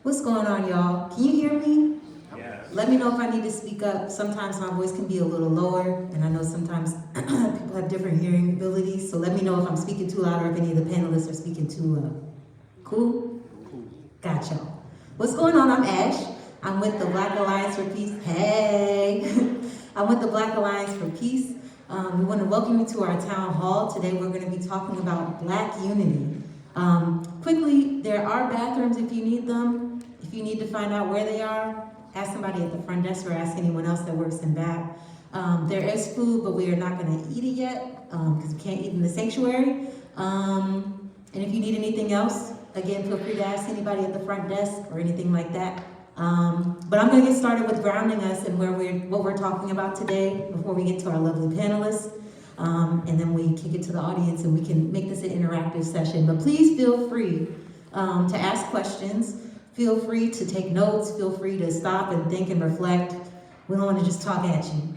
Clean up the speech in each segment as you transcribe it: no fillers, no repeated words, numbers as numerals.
What's going on, y'all? Can you hear me? Yes. Let me know if I need to speak up. Sometimes my voice can be a little lower, and I know sometimes people have different hearing abilities, so let me know if I'm speaking too loud or if any of the panelists are speaking too loud. Cool? Gotcha. What's going on? I'm Ash. I'm with the Black Alliance for Peace. Hey! I'm with the Black Alliance for Peace. We want to welcome you to our town hall. Today we're going to be talking about Black unity. Quickly, there are bathrooms if you need them. If you need to find out where they are, ask somebody at the front desk or ask anyone else that works in back. There is food, but we are not going to eat it yet because we can't eat in the sanctuary. And if you need anything else, again, feel free to ask anybody at the front desk or anything like that. But I'm going to get started with grounding us and what we're talking about today before we get to our lovely panelists. And then we can get to the audience and we can make this an interactive session. But please feel free to ask questions. Feel free to take notes. Feel free to stop and think and reflect. We don't want to just talk at you.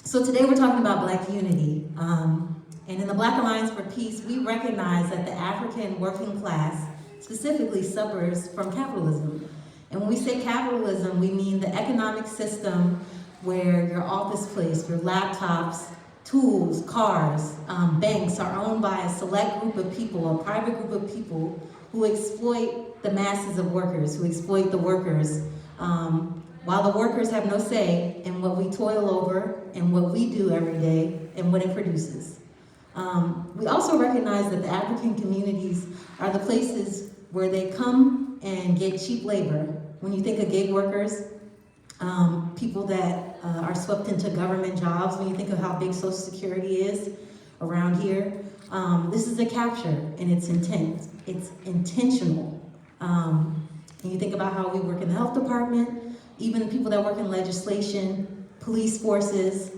So today we're talking about Black unity. And in the Black Alliance for Peace, we recognize that the African working class specifically suffers from capitalism. And when we say capitalism, we mean the economic system where your office place, your laptops, tools, cars, banks are owned by a select group of people, a private group of people who exploit the masses of workers, who exploit the workers, while the workers have no say in what we toil over and what we do every day and what it produces. We also recognize that the African communities are the places where they come and get cheap labor. When you think of gig workers, people that are swept into government jobs, when you think of how big Social Security is around here, this is a capture and it's intense. It's intentional. And you think about how we work in the health department, even people that work in legislation, police forces,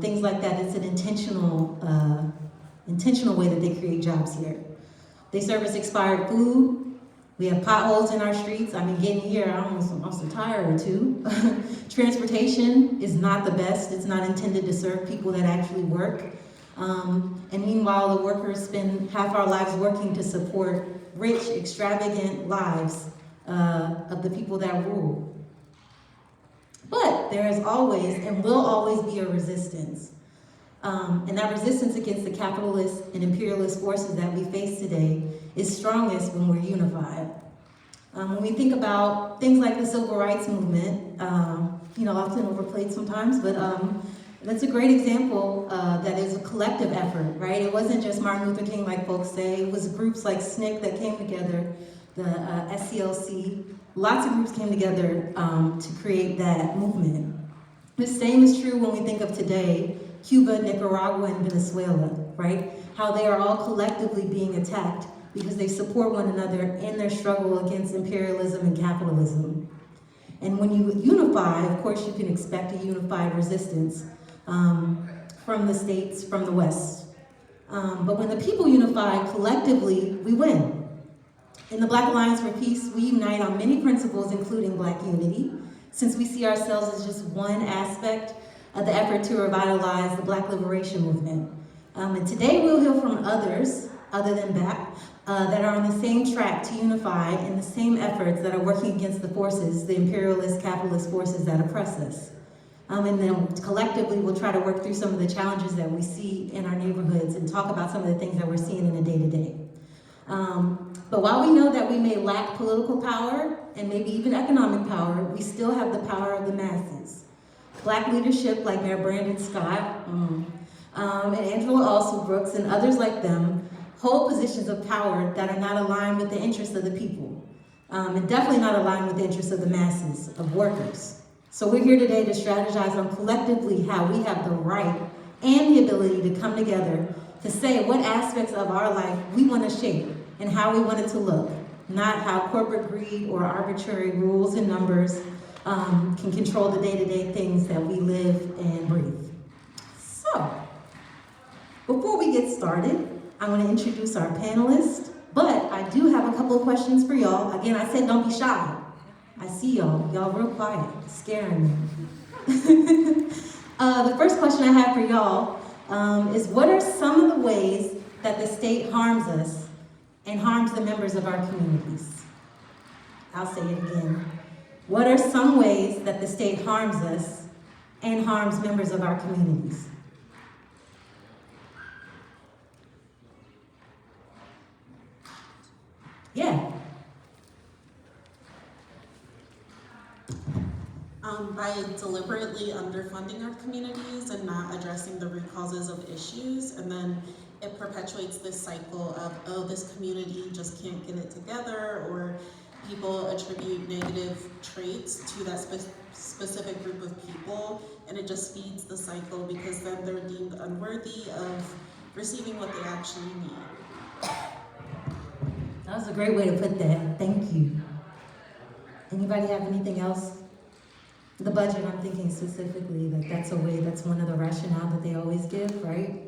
things like that. It's an intentional way that they create jobs here. They service expired food. We have potholes in our streets. I mean, getting here, I almost lost a tire or two. Transportation is not the best. It's not intended to serve people that actually work. And meanwhile, the workers spend half our lives working to support rich, extravagant lives of the people that rule. But there is always and will always be a resistance. And that resistance against the capitalist and imperialist forces that we face today is strongest when we're unified. When we think about things like the Civil Rights Movement, often overplayed sometimes, but that's a great example that is a collective effort, right? It wasn't just Martin Luther King, like folks say. It was groups like SNCC that came together, the SCLC. Lots of groups came together to create that movement. The same is true when we think of today, Cuba, Nicaragua, and Venezuela, right? How they are all collectively being attacked because they support one another in their struggle against imperialism and capitalism. And when you unify, of course, you can expect a unified resistance from the states, from the West. But when the people unify collectively, we win. In the Black Alliance for Peace, we unite on many principles, including Black unity, since we see ourselves as just one aspect of the effort to revitalize the Black liberation movement. And today we'll hear from others, other than BAP, that are on the same track to unify in the same efforts that are working against the forces, the imperialist, capitalist forces that oppress us. And then collectively we'll try to work through some of the challenges that we see in our neighborhoods and talk about some of the things that we're seeing in the day-to-day. But while we know that we may lack political power and maybe even economic power, we still have the power of the masses. Black leadership like Mayor Brandon Scott and Angela Alsobrooks and others like them hold positions of power that are not aligned with the interests of the people, and definitely not aligned with the interests of the masses, of workers. So we're here today to strategize on collectively how we have the right and the ability to come together to say what aspects of our life we want to shape and how we want it to look, not how corporate greed or arbitrary rules and numbers can control the day-to-day things that we live and breathe. So, before we get started, I want to introduce our panelists, but I do have a couple of questions for y'all. Again, I said don't be shy. I see y'all. Y'all real quiet. It's scaring me. The first question I have for y'all is what are some of the ways that the state harms us and harms the members of our communities? I'll say it again. What are some ways that the state harms us and harms members of our communities? Yeah. By deliberately underfunding our communities and not addressing the root causes of issues, and then it perpetuates this cycle of, oh, this community just can't get it together, or people attribute negative traits to that specific group of people, and it just feeds the cycle because then they're deemed unworthy of receiving what they actually need. That was a great way to put that. Thank you. Anybody have anything else? The budget, I'm thinking specifically, like that's one of the rationale that they always give, right?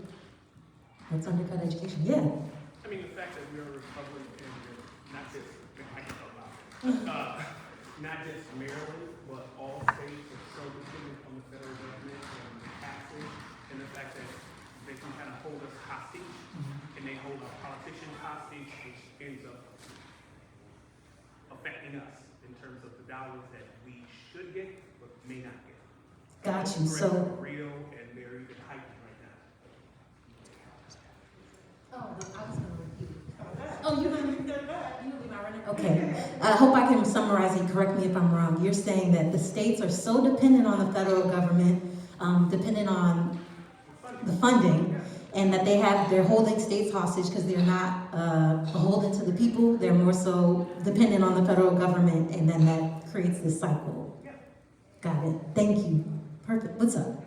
Let's undercut education. Yeah. I mean, the fact that we're a republic and not just, I can talk about it, not just Maryland, but all states are so dependent on the federal government and taxes, and the fact that they can kind of hold us hostage, and they hold our politicians hostage, which ends up affecting us in terms of the dollars that we should get, but may not get. Got you. Threats So. are real, and they're even heightened right now. Oh, I was going to repeat it. Oh, you're going to repeat that? You will be my runner. Okay. I hope I can summarize it. Correct me if I'm wrong. You're saying that the states are so dependent on the federal government, dependent on the funding, and that they're holding states hostage because they're not beholden to the people. They're more so dependent on the federal government, and then that creates this cycle. Got it. Thank you. Perfect. What's up?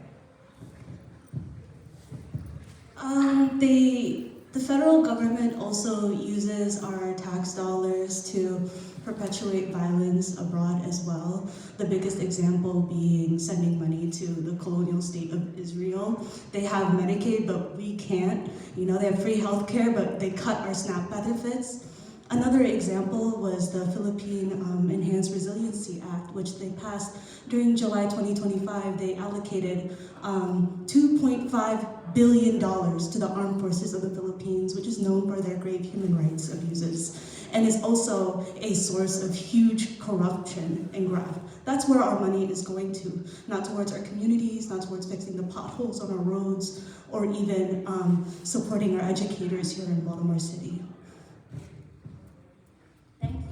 The federal government also uses our tax dollars to perpetuate violence abroad as well. The biggest example being sending money to the colonial state of Israel. They have Medicaid, but we can't. You know, they have free healthcare, but they cut our SNAP benefits. Another example was the Philippine Enhanced Resiliency Act, which they passed during July 2025. They allocated $2.5 billion to the armed forces of the Philippines, which is known for their grave human rights abuses, and is also a source of huge corruption and graft. That's where our money is going to, not towards our communities, not towards fixing the potholes on our roads, or even supporting our educators here in Baltimore City. Thank you.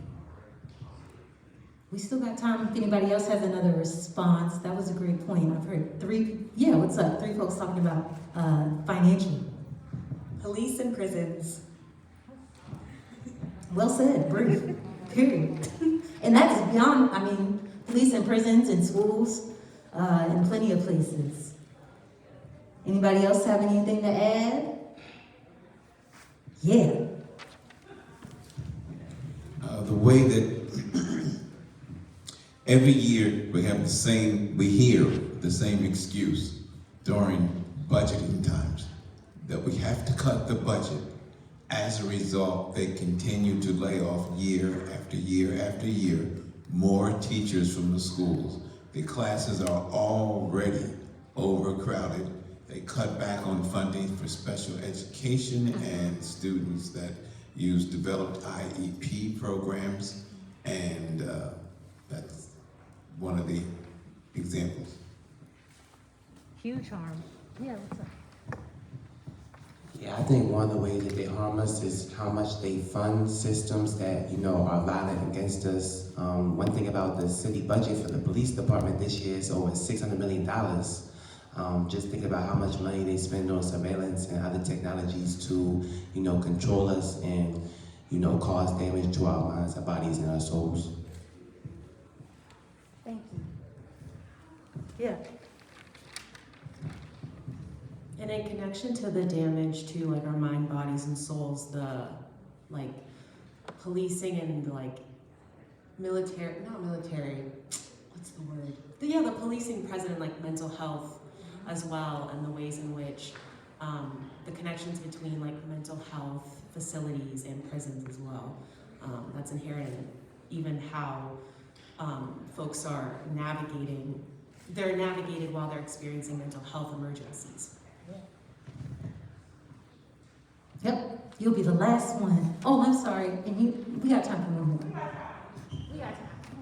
We still got time if anybody else has another response. That was a great point. I've heard what's up? 3 folks talking about financial. Police and prisons. Well said, brief, period. And that is beyond, police and prisons and schools and plenty of places. Anybody else have anything to add? Yeah. The way that every year we hear the same excuse during budgeting times, that we have to cut the budget. As a result, they continue to lay off year after year after year more teachers from the schools. The classes are already overcrowded. They cut back on funding for special education and students that use developed IEP programs, and that's one of the examples. Huge harm. Yeah, what's up? Yeah, I think one of the ways that they harm us is how much they fund systems that, are violent against us. One thing about the city budget for the police department this year is over $600 million. Just think about how much money they spend on surveillance and other technologies to, control us and, cause damage to our minds, our bodies, and our souls. Thank you. Yeah. And in connection to the damage to our mind, bodies, and souls, the policing and military, what's the word? The policing present in mental health as well, and the ways in which the connections between mental health facilities and prisons as well. That's inherent in even how folks are navigating. They're navigated while they're experiencing mental health emergencies. Yep, you'll be the last one. Oh, I'm sorry. And we got time for one more. We got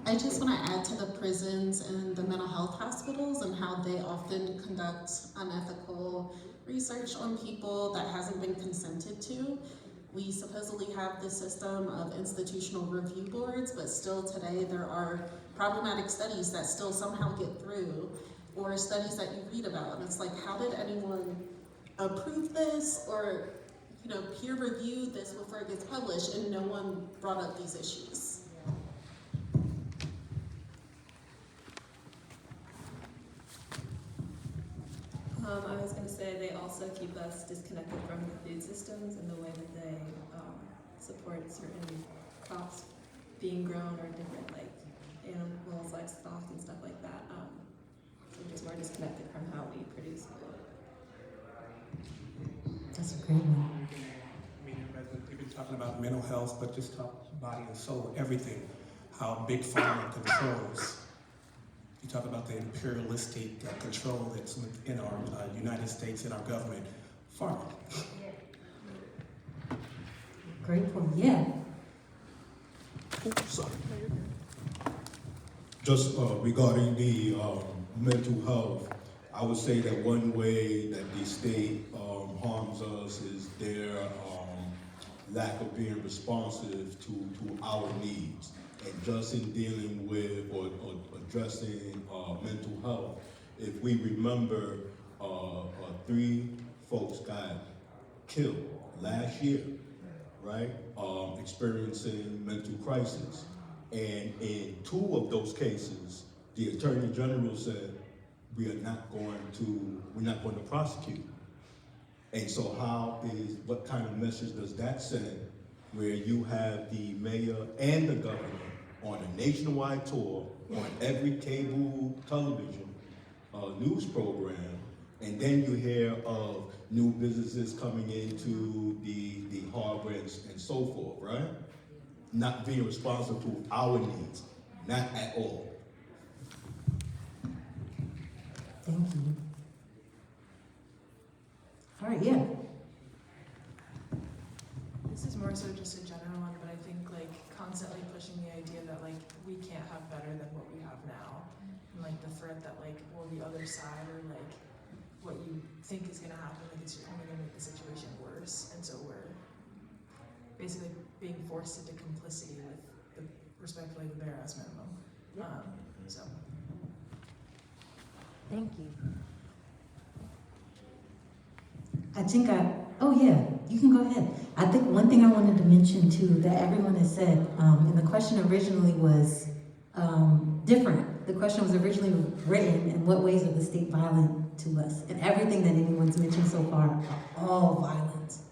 I just want to add to the prisons and the mental health hospitals and how they often conduct unethical research on people that hasn't been consented to. We supposedly have this system of institutional review boards, but still today there are problematic studies that still somehow get through, or studies that you read about, and it's like, how did anyone approve this or, peer review this before it gets published, and no one brought up these issues? I was going to say they also keep us disconnected from the food systems and the way that they support certain crops being grown or different animals, livestock and stuff like that. So we're just more disconnected from how we produce food. That's a great one. We've been talking about mental health, but just talk body and soul, everything, how big pharma controls. You talk about the imperialistic control that's within our United States and our government. Pharma. Great point, yeah. Sorry. Just regarding the mental health, I would say that one way that the state harms us is their lack of being responsive to our needs. And just in dealing with or addressing mental health, if we remember, 3 folks got killed last year, right? Experiencing mental crisis. And in 2 of those cases, the Attorney General said, we're not going to prosecute. And so what kind of message does that send, where you have the mayor and the governor on a nationwide tour, on every cable television news program, and then you hear of new businesses coming into the harbor and so forth, right? Not being responsive to our needs, not at all. Thank you. All right, yeah. This is more so just a general one, but I think constantly pushing the idea that we can't have better than what we have now, and the threat that the other side or what you think is gonna happen, it's only gonna make the situation worse, and so we're basically being forced into complicity with respectfully the bare ass minimum. So. Thank you. Oh yeah, you can go ahead. I think one thing I wanted to mention too that everyone has said, and the question originally was different. The question was originally written, in what ways are the state violent to us? And everything that anyone's mentioned so far are all violence.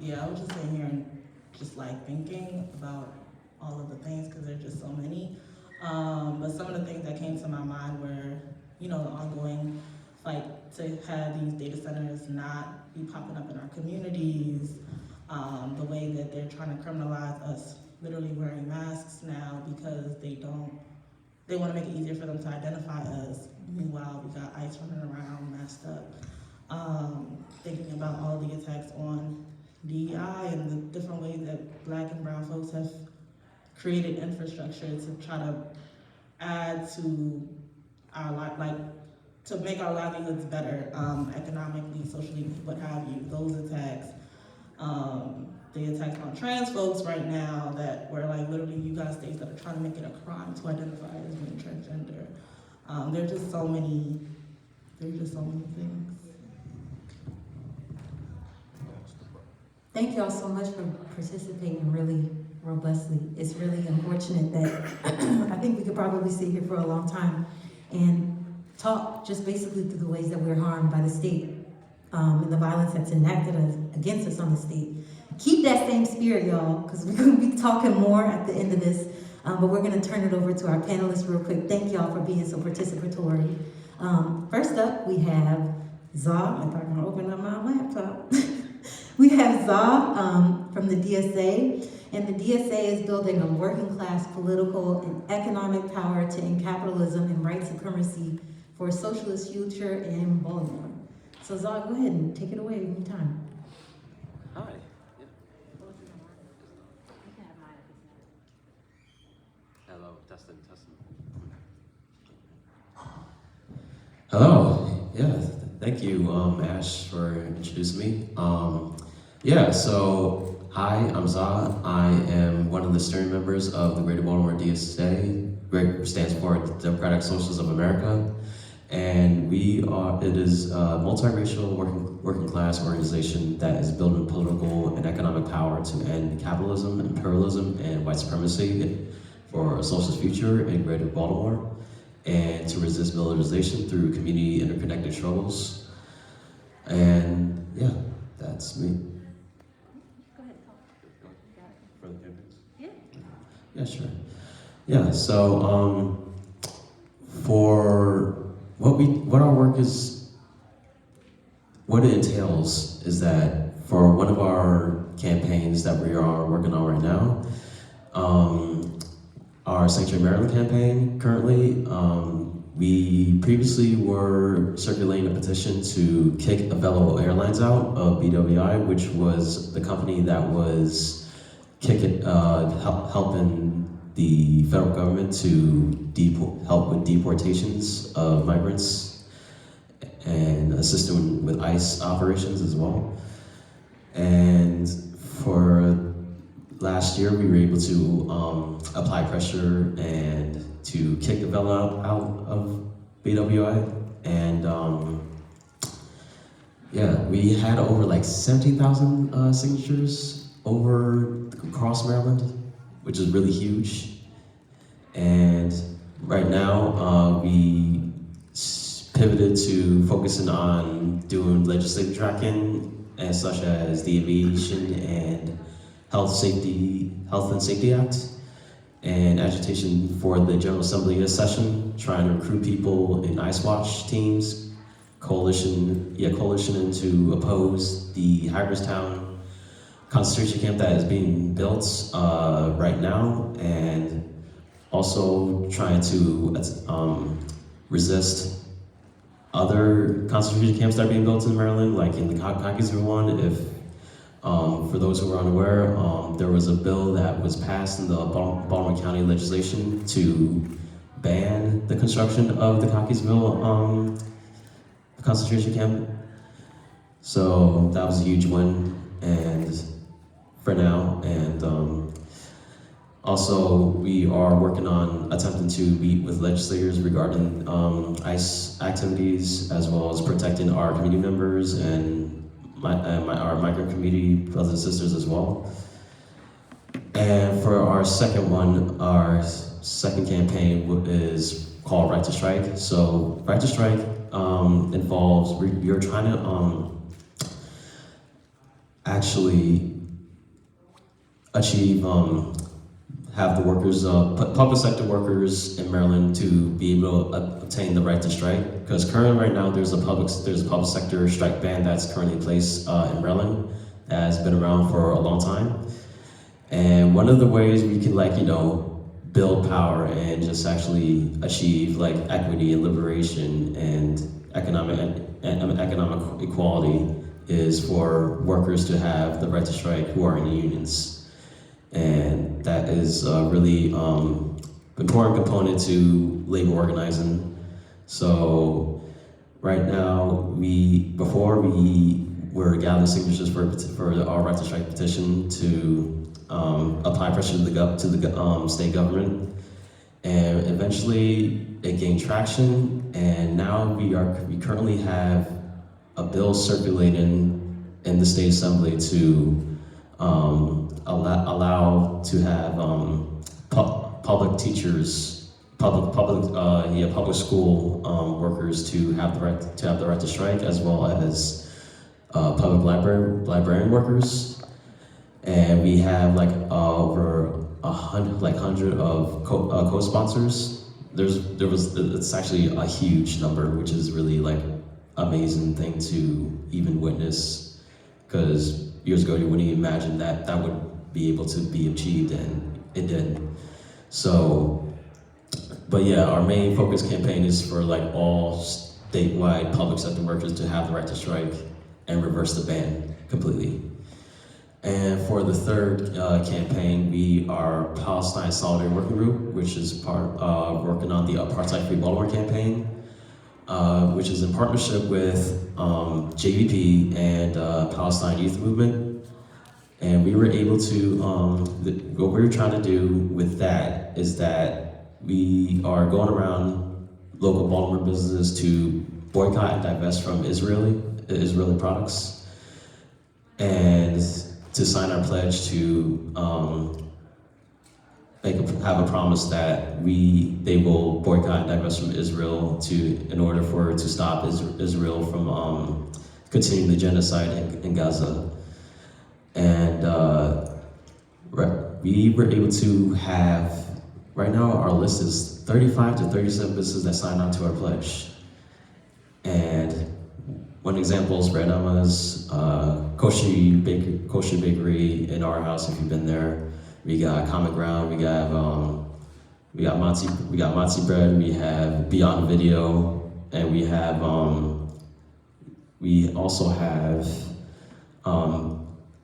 Yeah, I was just sitting here and just thinking about all of the things, because there's just so many. But some of the things that came to my mind were, the ongoing fight to have these data centers not be popping up in our communities, the way that they're trying to criminalize us literally wearing masks now because they want to make it easier for them to identify us. Meanwhile, we got ICE running around messed up. Thinking about all the attacks on DEI and the different ways that Black and brown folks have created infrastructure to try to add to our life, to make our livelihoods better, economically, socially, what have you. Those attacks, the attacks on trans folks right now that where literally you got states that are trying to make it a crime to identify as being transgender. There's just so many things. Thank you all so much for participating really robustly. It's really unfortunate that I think we could probably sit here for a long time and talk just basically through the ways that we're harmed by the state and the violence that's enacted against us on the state. Keep that same spirit, y'all, because we're going to be talking more at the end of this, but we're going to turn it over to our panelists real quick. Thank y'all for being so participatory. First up, we have Zah. If I can open up my laptop. We have Zah from the DSA, and the DSA is building a working-class political and economic power to end capitalism and white supremacy for a socialist future in Baltimore. So Zah, go ahead and take it away anytime. Hi. Hello, testing. Hello. Yeah, thank you, Ash, for introducing me. Yeah, so hi, I'm Zah. I am one of the steering members of the Greater Baltimore DSA. GREAT stands for Democratic Socialists of America. And it is a multiracial working class organization that is building political and economic power to end capitalism, imperialism, and white supremacy for a socialist future in Greater Baltimore, and to resist militarization through community interconnected struggles. And yeah, that's me. Go ahead, talk. For the campaigns? Yeah. Yeah, sure. Yeah, so for what our work is, what it entails is that for one of our campaigns that we are working on right now, our Sanctuary Maryland campaign currently, we previously were circulating a petition to kick Avelo Airlines out of BWI, which was the company that was helping the federal government to help with deportations of migrants and assist them with ICE operations as well. And for last year, we were able to apply pressure and to kick the Avelo out of BWI. And yeah, we had over like 17,000 signatures across Maryland, which is really huge. And right now, we pivoted to focusing on doing legislative tracking, such as the Aviation and Health and Safety Act, and agitation for the General Assembly session, trying to recruit people in ICE Watch teams, coalitioning to oppose the Hagerstown concentration camp that is being built right now, and also trying to resist other concentration camps that are being built in Maryland, like in the Cockeysville one. If for those who are unaware, there was a bill that was passed in the Baltimore County legislation to ban the construction of the Cockeysville concentration camp. So that was a huge one, and for now, and also we are working on attempting to meet with legislators regarding ICE activities, as well as protecting our community members and our migrant community brothers and sisters as well. And for our second one, our second campaign is called Right to Strike. So Right to Strike involves, we're trying to actually achieve, have the workers, public sector workers in Maryland to be able to obtain the right to strike. Because currently right now there's a public sector strike ban that's currently in place in Maryland that has been around for a long time. And one of the ways we can build power and just actually achieve equity and liberation and economic equality is for workers to have the right to strike who are in unions. And that is a really important component to labor organizing. So right now, before we were gathering signatures for our Right to Strike petition to apply pressure to the state government, and eventually it gained traction. And now we currently have a bill circulating in the state assembly to allow to have public teachers, public school workers to have the right to strike, as well as public librarian workers. And we have over 100 of co-sponsors. It's actually a huge number, which is really amazing thing to even witness, because years ago you wouldn't even imagine that would be able to be achieved, and it did. So, but yeah, our main focus campaign is for all statewide public sector workers to have the right to strike and reverse the ban completely. And for the third campaign, we are Palestine Solidarity Working Group, which is working on the Apartheid-Free Baltimore campaign, which is in partnership with JVP and Palestine Youth Movement. And we were able to, what we were trying to do with that is that we are going around local Baltimore businesses to boycott and divest from Israeli products, and to sign our pledge to have a promise that they will boycott and divest from Israel in order to stop Israel from continuing the genocide in Gaza. And we were able to have, right now our list is 35 to 37 businesses that signed on to our pledge. And one example is Red Emma's, Kosher Bakery in our house, if you've been there. We got Common Ground, we got Matzi Bread, we have Beyond Video, and we also have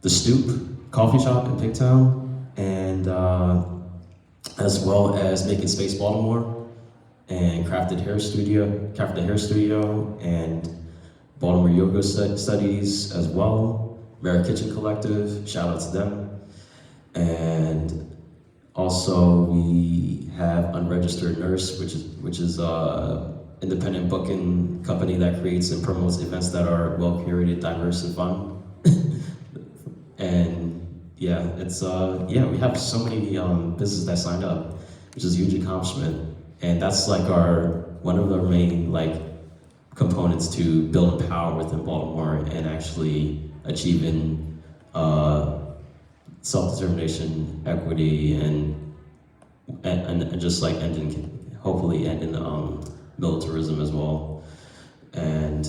The Stoop Coffee Shop in Pigtown, and as well as Making Space Baltimore, and Crafted Hair Studio, and Baltimore Yoga Studies as well, Mara Kitchen Collective, shout out to them. And also we have Unregistered Nurse, which is independent booking company that creates and promotes events that are well curated, diverse, and fun. And yeah, we have so many businesses that signed up, which is a huge accomplishment. And that's like one of our main components to build power within Baltimore and actually achieving self-determination, equity, and just hopefully ending militarism as well. And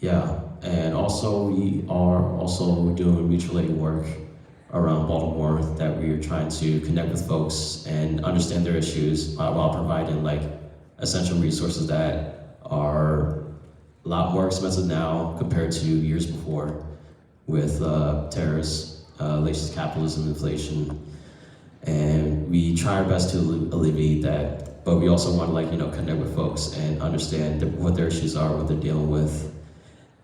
yeah, and also we are also doing mutual aid work around Baltimore, that we are trying to connect with folks and understand their issues while providing essential resources that are a lot more expensive now compared to years before, with terrorist, laces capitalism, inflation. And we try our best to alleviate that, but we also want to connect with folks and understand what their issues are, what they're dealing with,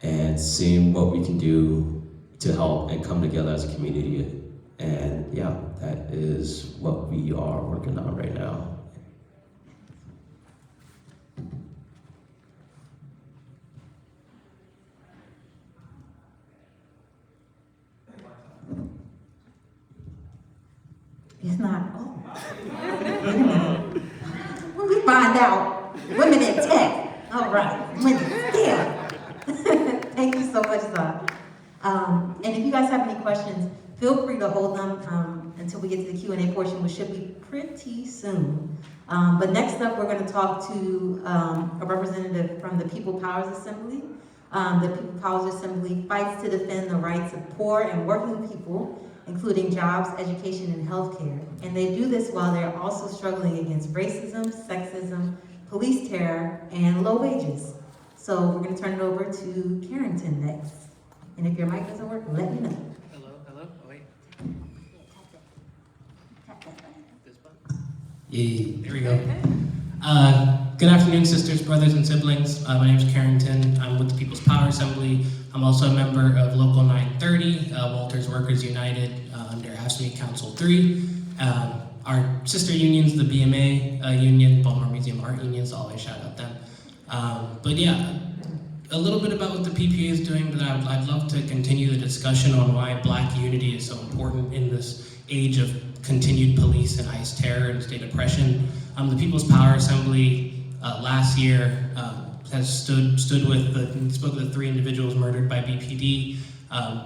and seeing what we can do to help and come together as a community. And yeah, that is what we are working on right now. It's not. Oh. Wait a minute. When we find out women in tech. All right. Women. Yeah. Thank you so much, Zah. And if you guys have any questions, feel free to hold them until we get to the Q&A portion, which should be pretty soon. But next up, we're going to talk to a representative from the People Powers Assembly. The People Powers Assembly fights to defend the rights of poor and working people, including jobs, education, and healthcare. And they do this while they're also struggling against racism, sexism, police terror, and low wages. So we're going to turn it over to Carrington next. And if your mic doesn't work, let me know. Hello, oh wait. This button? Yeah, there we go. Good afternoon, sisters, brothers, and siblings. My name is Carrington. I'm with the People's Power Assembly. I'm also a member of Local 930, Walters Workers United, under AFSCME Council 3. Our sister unions, the BMA union, Baltimore Museum Art Union, so always shout out them. But yeah, a little bit about what the PPA is doing, but I'd love to continue the discussion on why Black unity is so important in this age of continued police and ICE terror and state oppression. The People's Power Assembly last year has spoke with the 3 individuals murdered by BPD.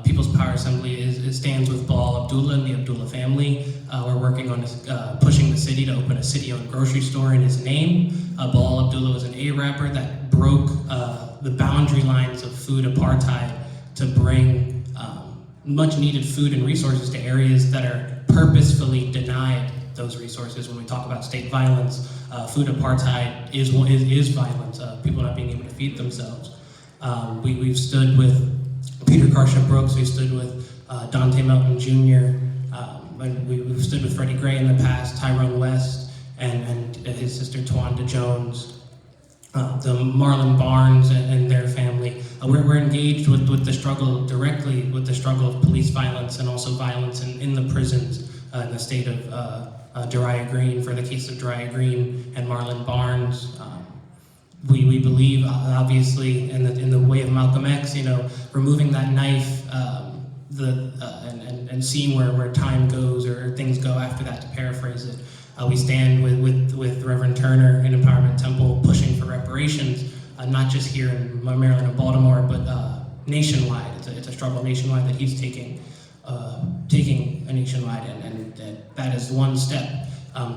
People's Power Assembly stands with Bilal Abdullah and the Abdullah family. We're working on pushing the city to open a city-owned grocery store in his name. Bilal Abdullah was an A-rapper that broke the boundary lines of food apartheid to bring much-needed food and resources to areas that are purposefully denied those resources. When we talk about state violence, food apartheid is violence, people not being able to feed themselves. We've stood with Peter Karsha Brooks, we've stood with Dante Melton Jr., and we've stood with Freddie Gray in the past, Tyrone West, and his sister Tawanda Jones, the Marlon Barnes and their family. We're engaged with the struggle directly, with the struggle of police violence and also violence in the prisons in the state of Dariah Green, for the case of Dariah Green and Marlon Barnes. We believe, obviously, in the way of Malcolm X, removing that knife, and seeing where time goes or things go after that, to paraphrase it. We stand with Reverend Turner and Empowerment Temple, pushing for reparations, not just here in Maryland and Baltimore, but nationwide. It's a struggle nationwide that he's taking a nationwide, and that is one step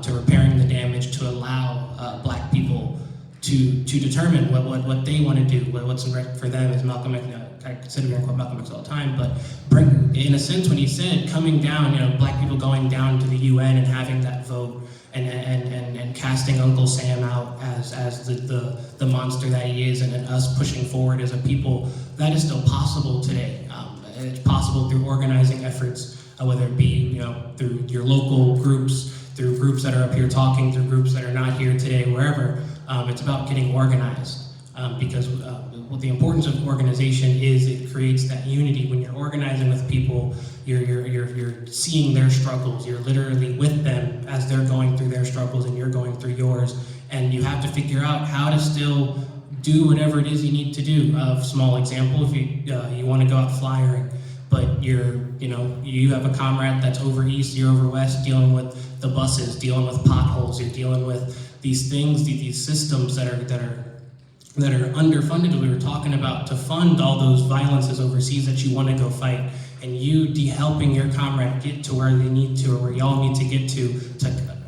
to repairing the damage, to allow Black people to determine what they want to do, what's right for them. As Malcolm X, I consider and quote Malcolm X all the time, but in a sense, when he said coming down, Black people going down to the UN and having that vote, and casting Uncle Sam out as the monster that he is, and us pushing forward as a people, that is still possible today. It's possible through organizing efforts, whether it be through your local groups, through groups that are up here talking, through groups that are not here today, wherever. It's about getting organized, because what the importance of organization is, it creates that unity. When you're organizing with people, you're seeing their struggles. You're literally with them as they're going through their struggles and you're going through yours. And you have to figure out how to still do whatever it is you need to do. Small example, if you want to go out flyering, but you have a comrade that's over east, you're over west, dealing with the buses, dealing with potholes, you're dealing with these things, these systems that are underfunded, as we were talking about, to fund all those violences overseas that you want to go fight, and you helping your comrade get to where they need to, or where y'all need to get to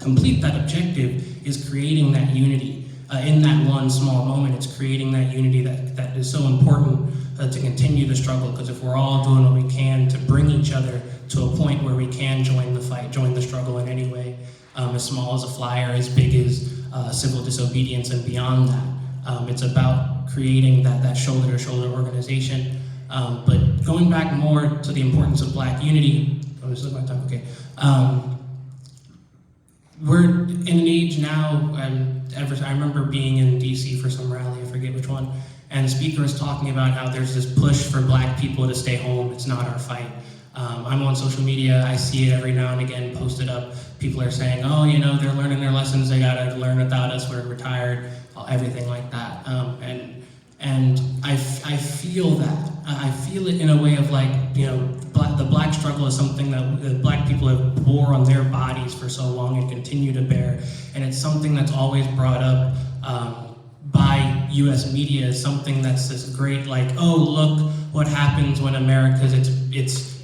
complete that objective, is creating that unity. In that one small moment, it's creating that unity that is so important to continue the struggle, because if we're all doing what we can to bring each other to a point where we can join the fight, join the struggle in any way, as small as a flyer, as big as civil disobedience and beyond that. It's about creating that shoulder-to-shoulder organization. But going back more to the importance of Black unity, we're in an age now, I remember being in DC for some rally, I forget which one, and the speaker was talking about how there's this push for Black people to stay home, it's not our fight. I'm on social media, I see it every now and again posted up. People are saying, oh, they're learning their lessons, they gotta learn without us, we're retired, everything like that. And I feel that. I feel it in a way of the Black struggle is something that Black people have bore on their bodies for so long and continue to bear. And it's something that's always brought up by US media as something that's this great, oh, look what happens when America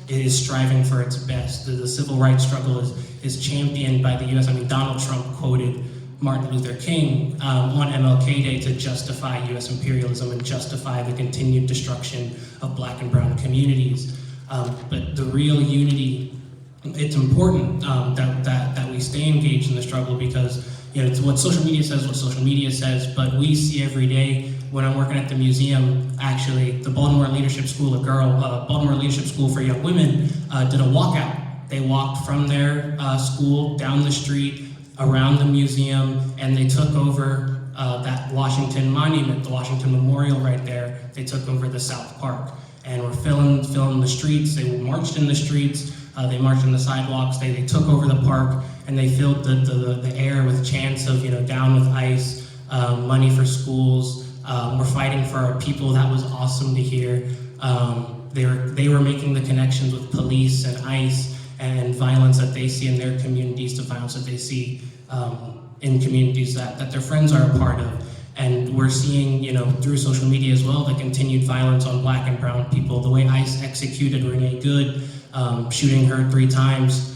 is striving for its best. The civil rights struggle is championed by the US. Donald Trump quoted Martin Luther King on MLK Day to justify US imperialism and justify the continued destruction of Black and brown communities. But the real unity, it's important that we stay engaged in the struggle, because it's what social media says, but we see every day. When I'm working at the museum, actually, the Baltimore Leadership School, Baltimore Leadership School for Young Women did a walkout. They walked from their school down the street, around the museum, and they took over that Washington Monument, the Washington Memorial right there. They took over the South Park, and were filling the streets. They marched in the streets, they marched in the sidewalks, they took over the park, and they filled the air with chants of, down with ICE, money for schools, we're fighting for our people. That was awesome to hear. They were making the connections with police and ICE and violence that they see in their communities to violence that they see in communities that their friends are a part of. And we're seeing, through social media as well, the continued violence on Black and brown people. The way ICE executed Renee Good, shooting her 3 times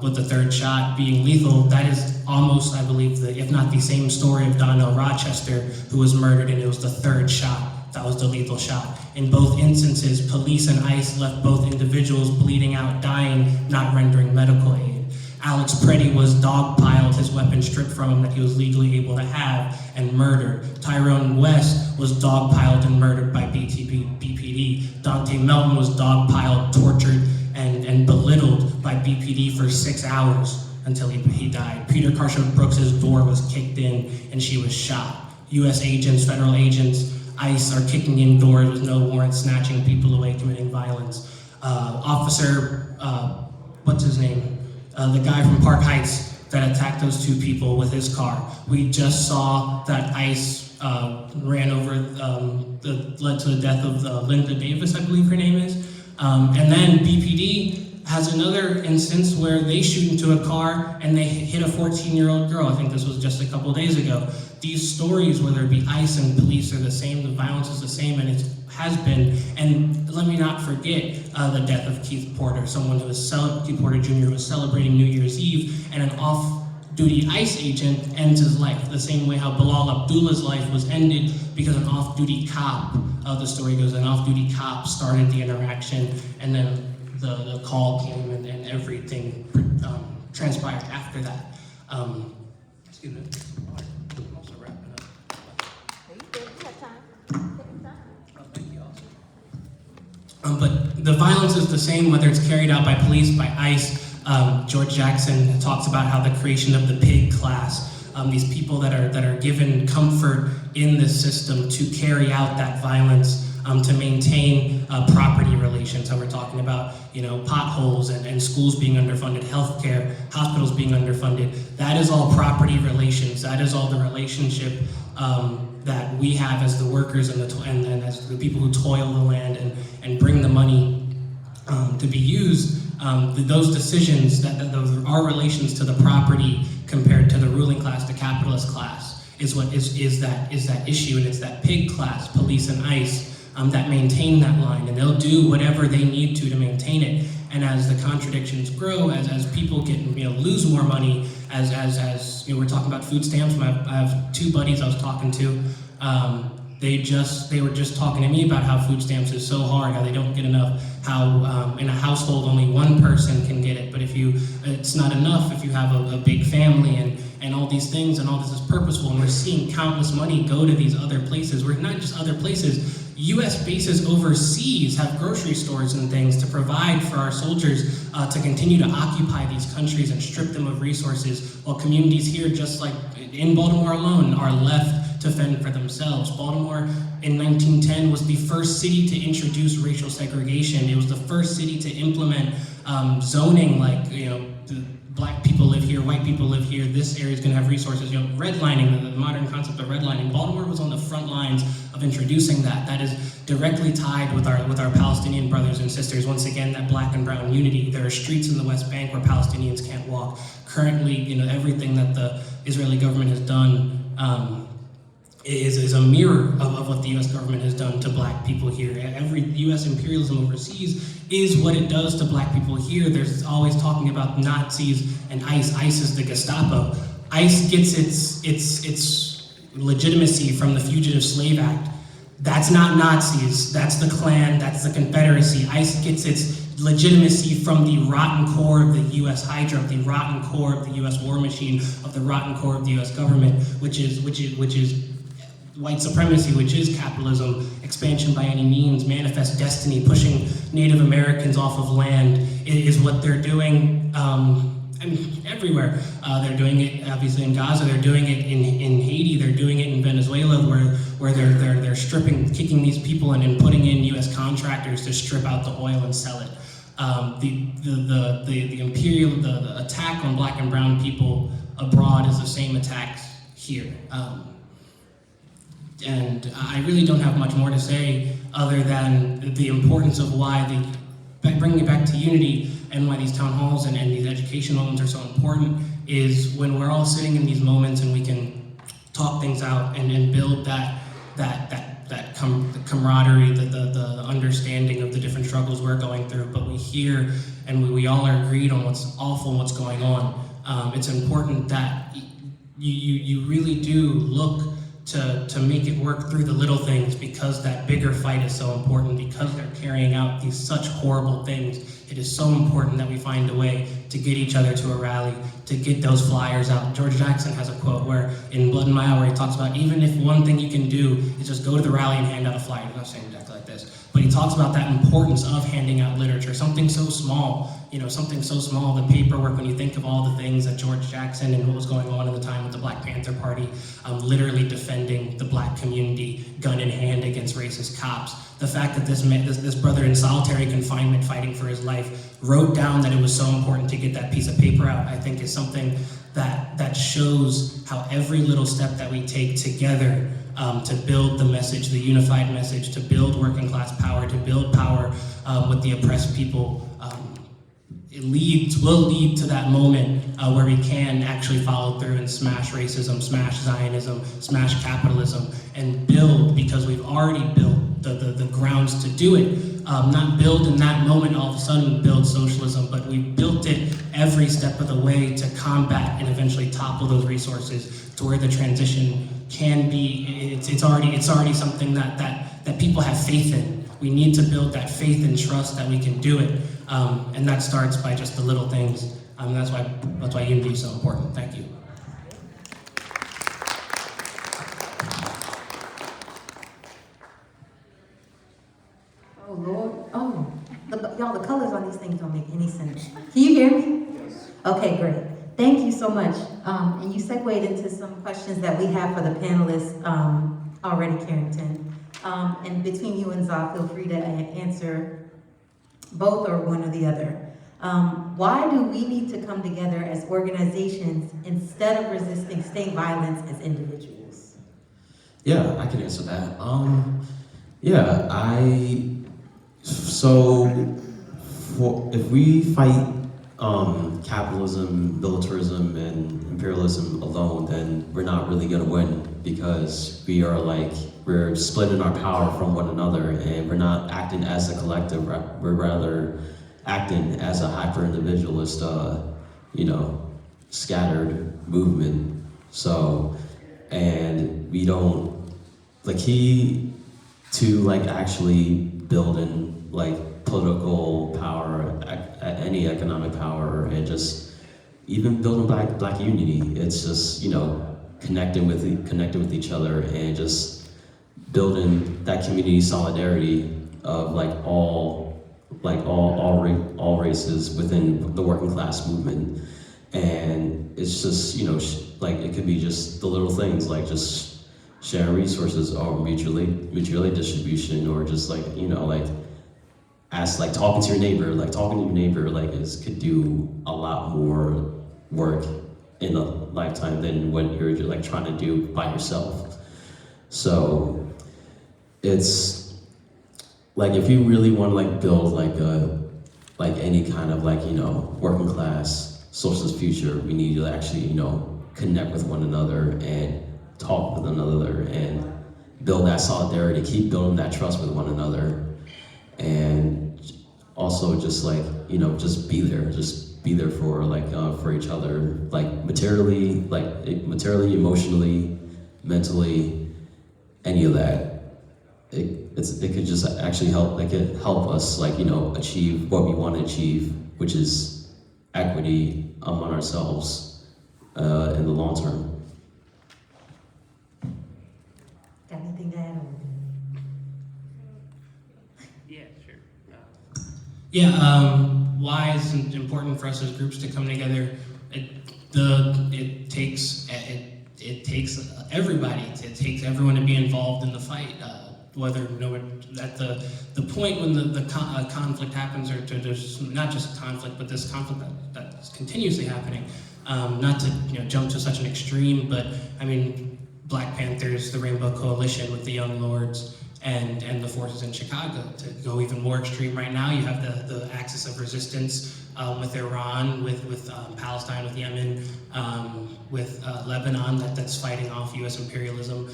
with the 3rd shot being lethal, that is almost, I believe, if not the same story of Donnell Rochester, who was murdered, and it was the 3rd shot that was the lethal shot. In both instances, police and ICE left both individuals bleeding out, dying, not rendering medical aid. Alex Preddy was dogpiled, his weapon stripped from him that he was legally able to have, and murdered. Tyrone West was dogpiled and murdered by BPD. Dante Melton was dogpiled, tortured, and belittled by BPD for 6 hours until he died. Peter Karsha Brooks' door was kicked in and she was shot. US agents, federal agents, ICE are kicking in doors with no warrant, snatching people away, committing violence. Officer, what's his name? The guy from Park Heights that attacked those two people with his car. We just saw that ICE ran over, led to the death of Linda Davis, I believe her name is. And then BPD has another instance where they shoot into a car and they hit a 14-year-old girl. I think this was just a couple days ago. These stories, whether it be ICE and police, are the same, the violence is the same, and it has been. And let me not forget the death of Keith Porter, someone who was Keith Porter Jr., who was celebrating New Year's Eve, and an off-duty ICE agent ends his life, the same way how Bilal Abdullah's life was ended because an off-duty cop, the story goes, an off-duty cop started the interaction, and then the call came and everything transpired after that. Excuse me. I'm also wrapping up. But the violence is the same, whether it's carried out by police, by ICE. George Jackson talks about how the creation of the pig class, these people that are given comfort in the system to carry out that violence, to maintain property relations. So we're talking about, potholes and schools being underfunded, healthcare, hospitals being underfunded. That is all property relations. That is all the relationship that we have as the workers and as the people who toil the land and bring the money to be used. Those decisions, those our relations to the property compared to the ruling class, the capitalist class, is that issue, and it's that pig class, police and ICE, that maintain that line, and they'll do whatever they need to maintain it. And as the contradictions grow, as people get lose more money, as we're talking about food stamps. I have two buddies I was talking to. They were just talking to me about how food stamps is so hard, how they don't get enough, how in a household only one person can get it, but it's not enough if you have a big family and all these things, and all this is purposeful, and we're seeing countless money go to these other places. We're not just other places. US bases overseas have grocery stores and things to provide for our soldiers to continue to occupy these countries and strip them of resources, while communities here, just like in Baltimore alone, are left to fend for themselves. Baltimore in 1910 was the first city to introduce racial segregation. It was the first city to implement zoning, like, black people live here, white people live here, this area is going to have resources. Redlining, the modern concept of redlining. Baltimore was on the front lines of introducing that. That is directly tied with our Palestinian brothers and sisters. Once again, that black and brown unity. There are streets in the West Bank where Palestinians can't walk. Currently, everything that the Israeli government has done is a mirror of what the U.S. government has done to black people here. Every U.S. imperialism overseas is what it does to black people here. There's always talking about Nazis and ICE. ICE is the Gestapo. ICE gets its legitimacy from the Fugitive Slave Act. That's not Nazis, that's the Klan, that's the Confederacy. ICE gets its legitimacy from the rotten core of the U.S. Hydra, the rotten core of the U.S. war machine, of the rotten core of the U.S. government, which is white supremacy, which is capitalism, expansion by any means, manifest destiny, pushing Native Americans off of land is what they're doing everywhere. They're doing it obviously in Gaza, they're doing it in Haiti, they're doing it in Venezuela, where they're kicking these people and putting in U.S. contractors to strip out the oil and sell it. The attack on black and brown people abroad is the same attacks here. And I really don't have much more to say other than the importance of why bringing it back to unity and why these town halls and these education moments are so important is when we're all sitting in these moments and we can talk things out and build that camaraderie, the understanding of the different struggles we're going through, but we hear and we all are agreed on what's awful and what's going on. It's important that you really do look to make it work through the little things, because that bigger fight is so important, because they're carrying out these such horrible things. It is so important that we find a way to get each other to a rally, to get those flyers out. George Jackson has a quote where in Blood and Mile where he talks about even if one thing you can do is just go to the rally and hand out a flyer. He's not saying exactly like this, but he talks about that importance of handing out literature, something so small, something so small, the paperwork, when you think of all the things that George Jackson and what was going on at the time with the Black Panther Party, literally defending the black community, gun in hand against racist cops. The fact that this brother in solitary confinement fighting for his life wrote down that it was so important to get that piece of paper out, I think is something that shows how every little step that we take together to build the message, the unified message, to build working class power, to build power with the oppressed people, will lead to that moment where we can actually follow through and smash racism, smash Zionism, smash capitalism, and build, because we've already built the grounds to do it. Not build in that moment, all of a sudden build socialism, but we built it every step of the way to combat and eventually topple those resources to where the transition can be. It's already something that people have faith in. We need to build that faith and trust that we can do it. And that starts by just the little things. That's why unity is so important. Thank you. Oh, Lord. Oh, y'all, the colors on these things don't make any sense. Can you hear me? Yes. Okay, great. Thank you so much. And you segued into some questions that we have for the panelists already, Carrington. And between you and Za, feel free to answer both or one or the other. Why do we need to come together as organizations instead of resisting state violence as individuals? Yeah, I can answer that. If we fight capitalism, militarism, and imperialism alone, then we're not really gonna win, because we're splitting our power from one another, and we're not acting as a collective. We're rather acting as a hyper-individualist, scattered movement. So, and we don't, key to actually building political power, any economic power, and just even building black unity. It's just connecting with each other and just building that community solidarity of all races within the working class movement. And it's just it could be just the little things, just sharing resources or mutually distribution, or just talking to your neighbor, could do a lot more work in a lifetime than what you're trying to do by yourself. So it's if you really want to build any kind of working class socialist future, we need to actually connect with one another and talk with one another and build that solidarity, keep building that trust with one another. And also just just be there for each other, materially, emotionally, mentally, any of that. It could just actually help, help us achieve what we want to achieve, which is equity among ourselves in the long term. Got anything to add? Yeah, sure. Why is it important for us as groups to come together? It takes everybody. It takes everyone to be involved in the fight. Whether at the point when the conflict happens, or to just not just conflict, but this conflict that's continuously happening. Not to jump to such an extreme, but I mean, Black Panthers, the Rainbow Coalition with the Young Lords, and the forces in Chicago. To go even more extreme right now, you have the axis of resistance with Iran, with Palestine, with Yemen, with Lebanon that's fighting off U.S. imperialism.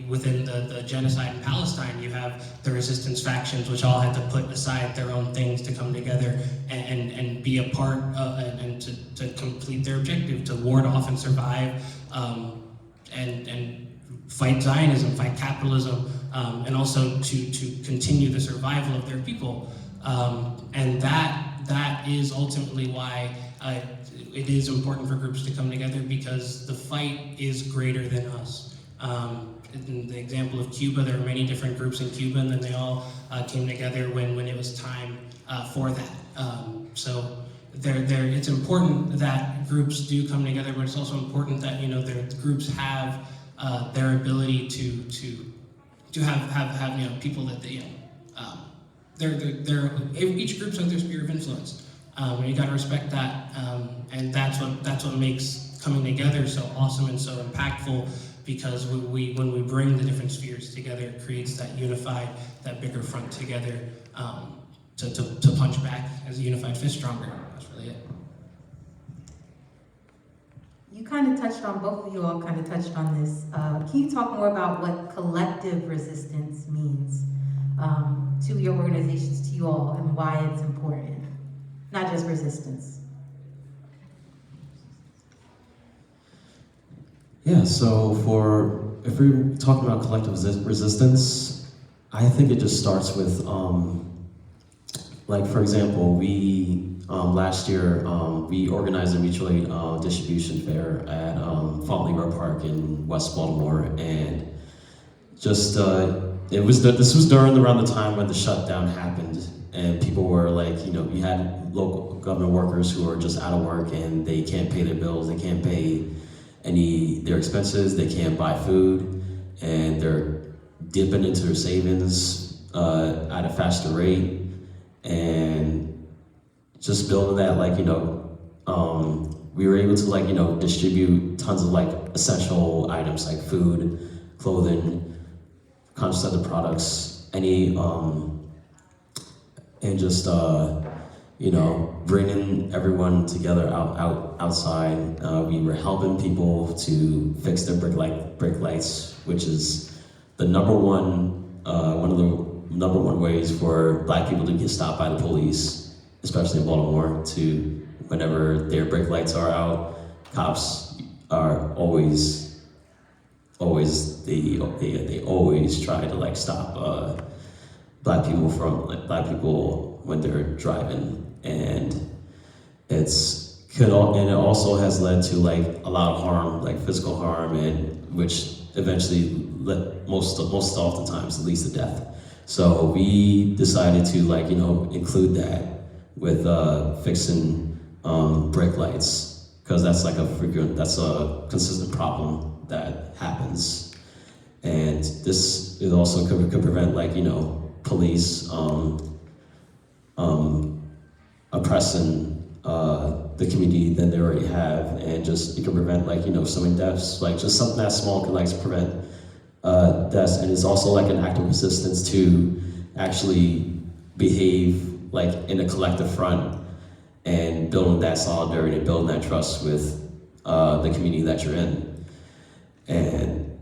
Within the genocide in Palestine, you have the resistance factions, which all had to put aside their own things to come together and be a part and to complete their objective, to ward off and survive, and fight Zionism, fight capitalism, and also to continue the survival of their people. And that is ultimately why it is important for groups to come together because the fight is greater than us. In the example of Cuba, there are many different groups in Cuba, and then they all came together when it was time for that. So it's important that groups do come together, but it's also important that their groups have their ability to have people that they each group's has their sphere of influence. And you got to respect that, and that's what makes coming together so awesome and so impactful. Because when we bring the different spheres together, it creates that unified, that bigger front together to punch back as a unified fist stronger. That's really it. You kind of touched on, both of you all kind of touched on this. Can you talk more about what collective resistance means to your organizations, to you all, and why it's important? Not just resistance. Yeah, so if we're talking about collective resistance, I think it just starts with, like for example, we, last year, we organized a mutual aid distribution fair at Fontley Park in West Baltimore, and just, this was around the time when the shutdown happened, and people were like, you had local government workers who are just out of work and they can't pay their bills, they can't pay their expenses, they can't buy food, and they're dipping into their savings at a faster rate, and just building that, we were able to distribute tons of essential items like food, clothing, contraceptive products, and just bringing everyone together outside. We were helping people to fix their brake lights, which is the one of the number one ways for Black people to get stopped by the police, especially in Baltimore. Whenever their brake lights are out, cops are always they always try to stop Black people when they're driving. And it also has led to a lot of harm, physical harm, and which eventually most oftentimes leads to death. So we decided to include that with fixing brake lights, because that's a consistent problem that happens, and it also could prevent police oppressing the community that they already have, and just it can prevent so many deaths. Just something that small can prevent deaths, and it's also an act of resistance to actually behave in a collective front and building that solidarity, building that trust with the community that you're in. And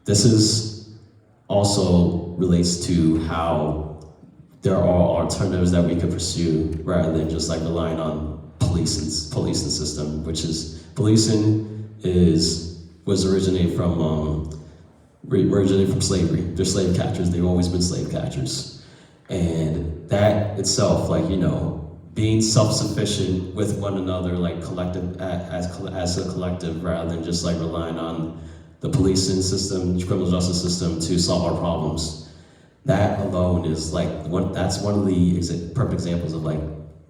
this is also relates to how there are alternatives that we could pursue rather than just relying on policing system, which is policing was originated from slavery. They're slave catchers. They've always been slave catchers, and that itself, being self-sufficient with one another, collective as a collective, rather than just relying on the policing system, the criminal justice system to solve our problems. That alone is that's one of the perfect examples of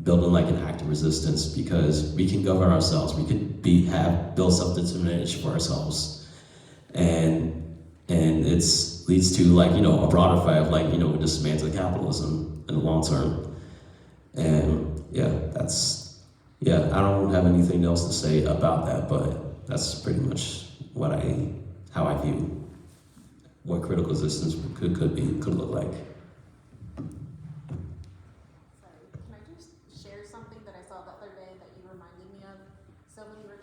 building an act of resistance, because we can govern ourselves. We could build self-determination for ourselves, and it leads to a broader fight of dismantling capitalism in the long term. And I don't have anything else to say about that, but that's pretty much how I view what critical resistance could look like. Sorry, can I just share something that I saw the other day that you reminded me of? So when you were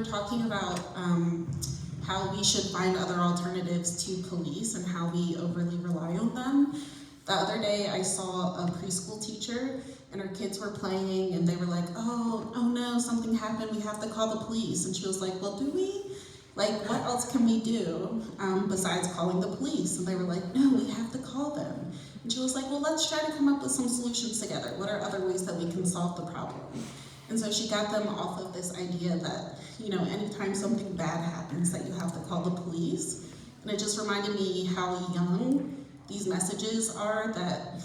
talking about how we should find other alternatives to police and how we overly rely on them, the other day I saw a preschool teacher and her kids were playing and they were like, oh no, something happened, we have to call the police. And she was like, well, do we? What else can we do besides calling the police? And they were like, no, we have to call them. And she was like, well, let's try to come up with some solutions together. What are other ways that we can solve the problem? And so she got them off of this idea that, you know, anytime something bad happens that you have to call the police. And it just reminded me how young these messages are that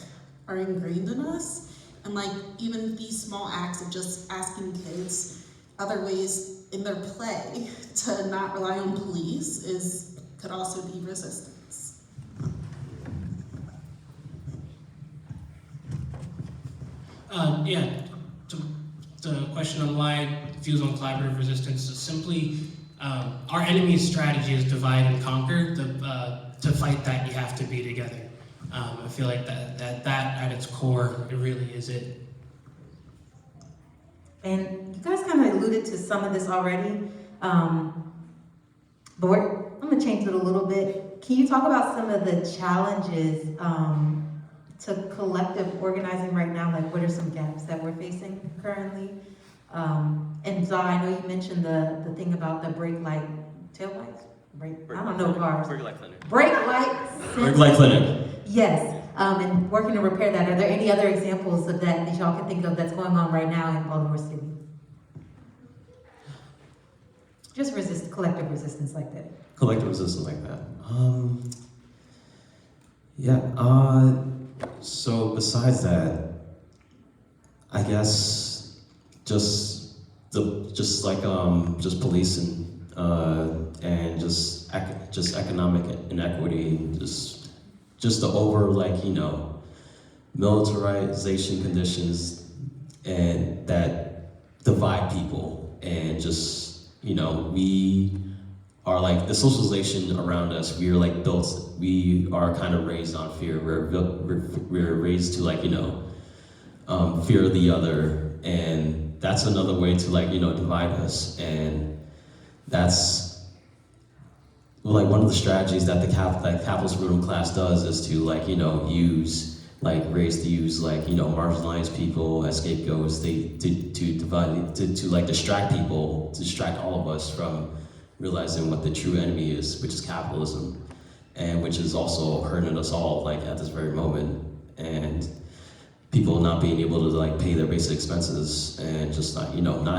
are ingrained in us. And like even these small acts of just asking kids other ways in their play to not rely on police could also be resistance. Yeah, the question on why views on collaborative resistance is simply our enemy's strategy is divide and conquer. To fight that, you have to be together. I feel like that at its core, it really is it. And you guys kind of alluded to some of this already, but I'm gonna change it a little bit. Can you talk about some of the challenges to collective organizing right now? Like, what are some gaps that we're facing currently? And Zah, I know you mentioned the thing about the brake light taillights. I don't know cars. Brake light clinic. Brake light. Brake light clinic. Yes, and working to repair that. Are there any other examples of that y'all can think of that's going on right now in Baltimore City? Just collective resistance like that. Collective resistance like that. So besides that, I guess just policing and just economic inequity, just the over militarization conditions and that divide people, and we are like the socialization around us. We are we are kind of raised on fear. We're raised to fear of the other, and that's another way to divide us. And that's one of the strategies that the capitalist ruling class does is to use marginalized people as scapegoats to divide, to distract people, to distract all of us from realizing what the true enemy is, which is capitalism, and which is also hurting us all at this very moment. And people not being able to pay their basic expenses, and just not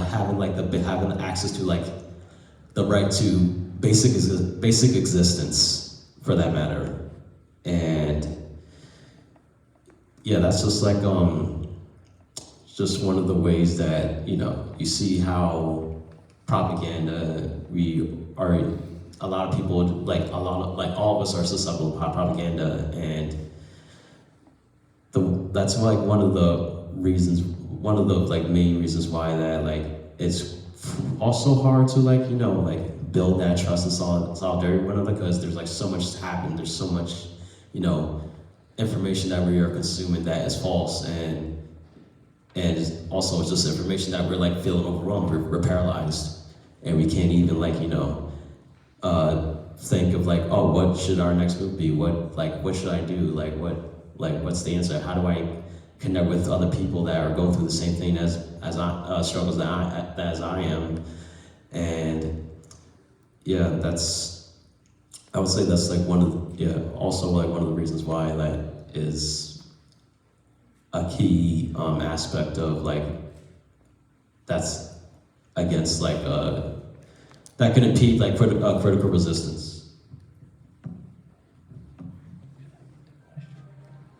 having having access to the right to basic existence, for that matter. And yeah, that's just just one of the ways that you see how propaganda, a lot of people, all of us are susceptible to propaganda, and that's one of the main reasons why that it's also hard to build that trust and solidarity with one another, because there's so much to happen. There's so much information that we are consuming that is false, and also it's just information that we're feeling overwhelmed. We're paralyzed, and we can't even think of oh, what should our next move be? What should I do? What's the answer? How do I connect with other people that are going through the same thing as struggles as I am? And yeah, I would say that's one of the reasons why that is a key aspect of that's against that can impede critical resistance.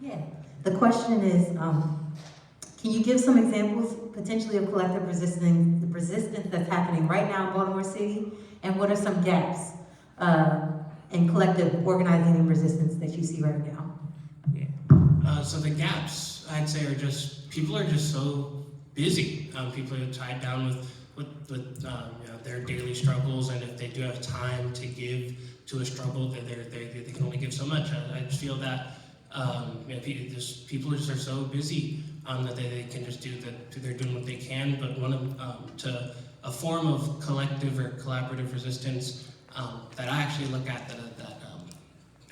Yeah, the question is, can you give some examples potentially of collective resistance that's happening right now in Baltimore City? And what are some gaps in collective organizing and resistance that you see right now? So the gaps, I'd say, are people are just so busy. People are tied down with their daily struggles, and if they do have time to give to a struggle, they can only give so much. I just feel that people are so busy that they can just they're doing what they can. But to a form of collective or collaborative resistance that I actually look at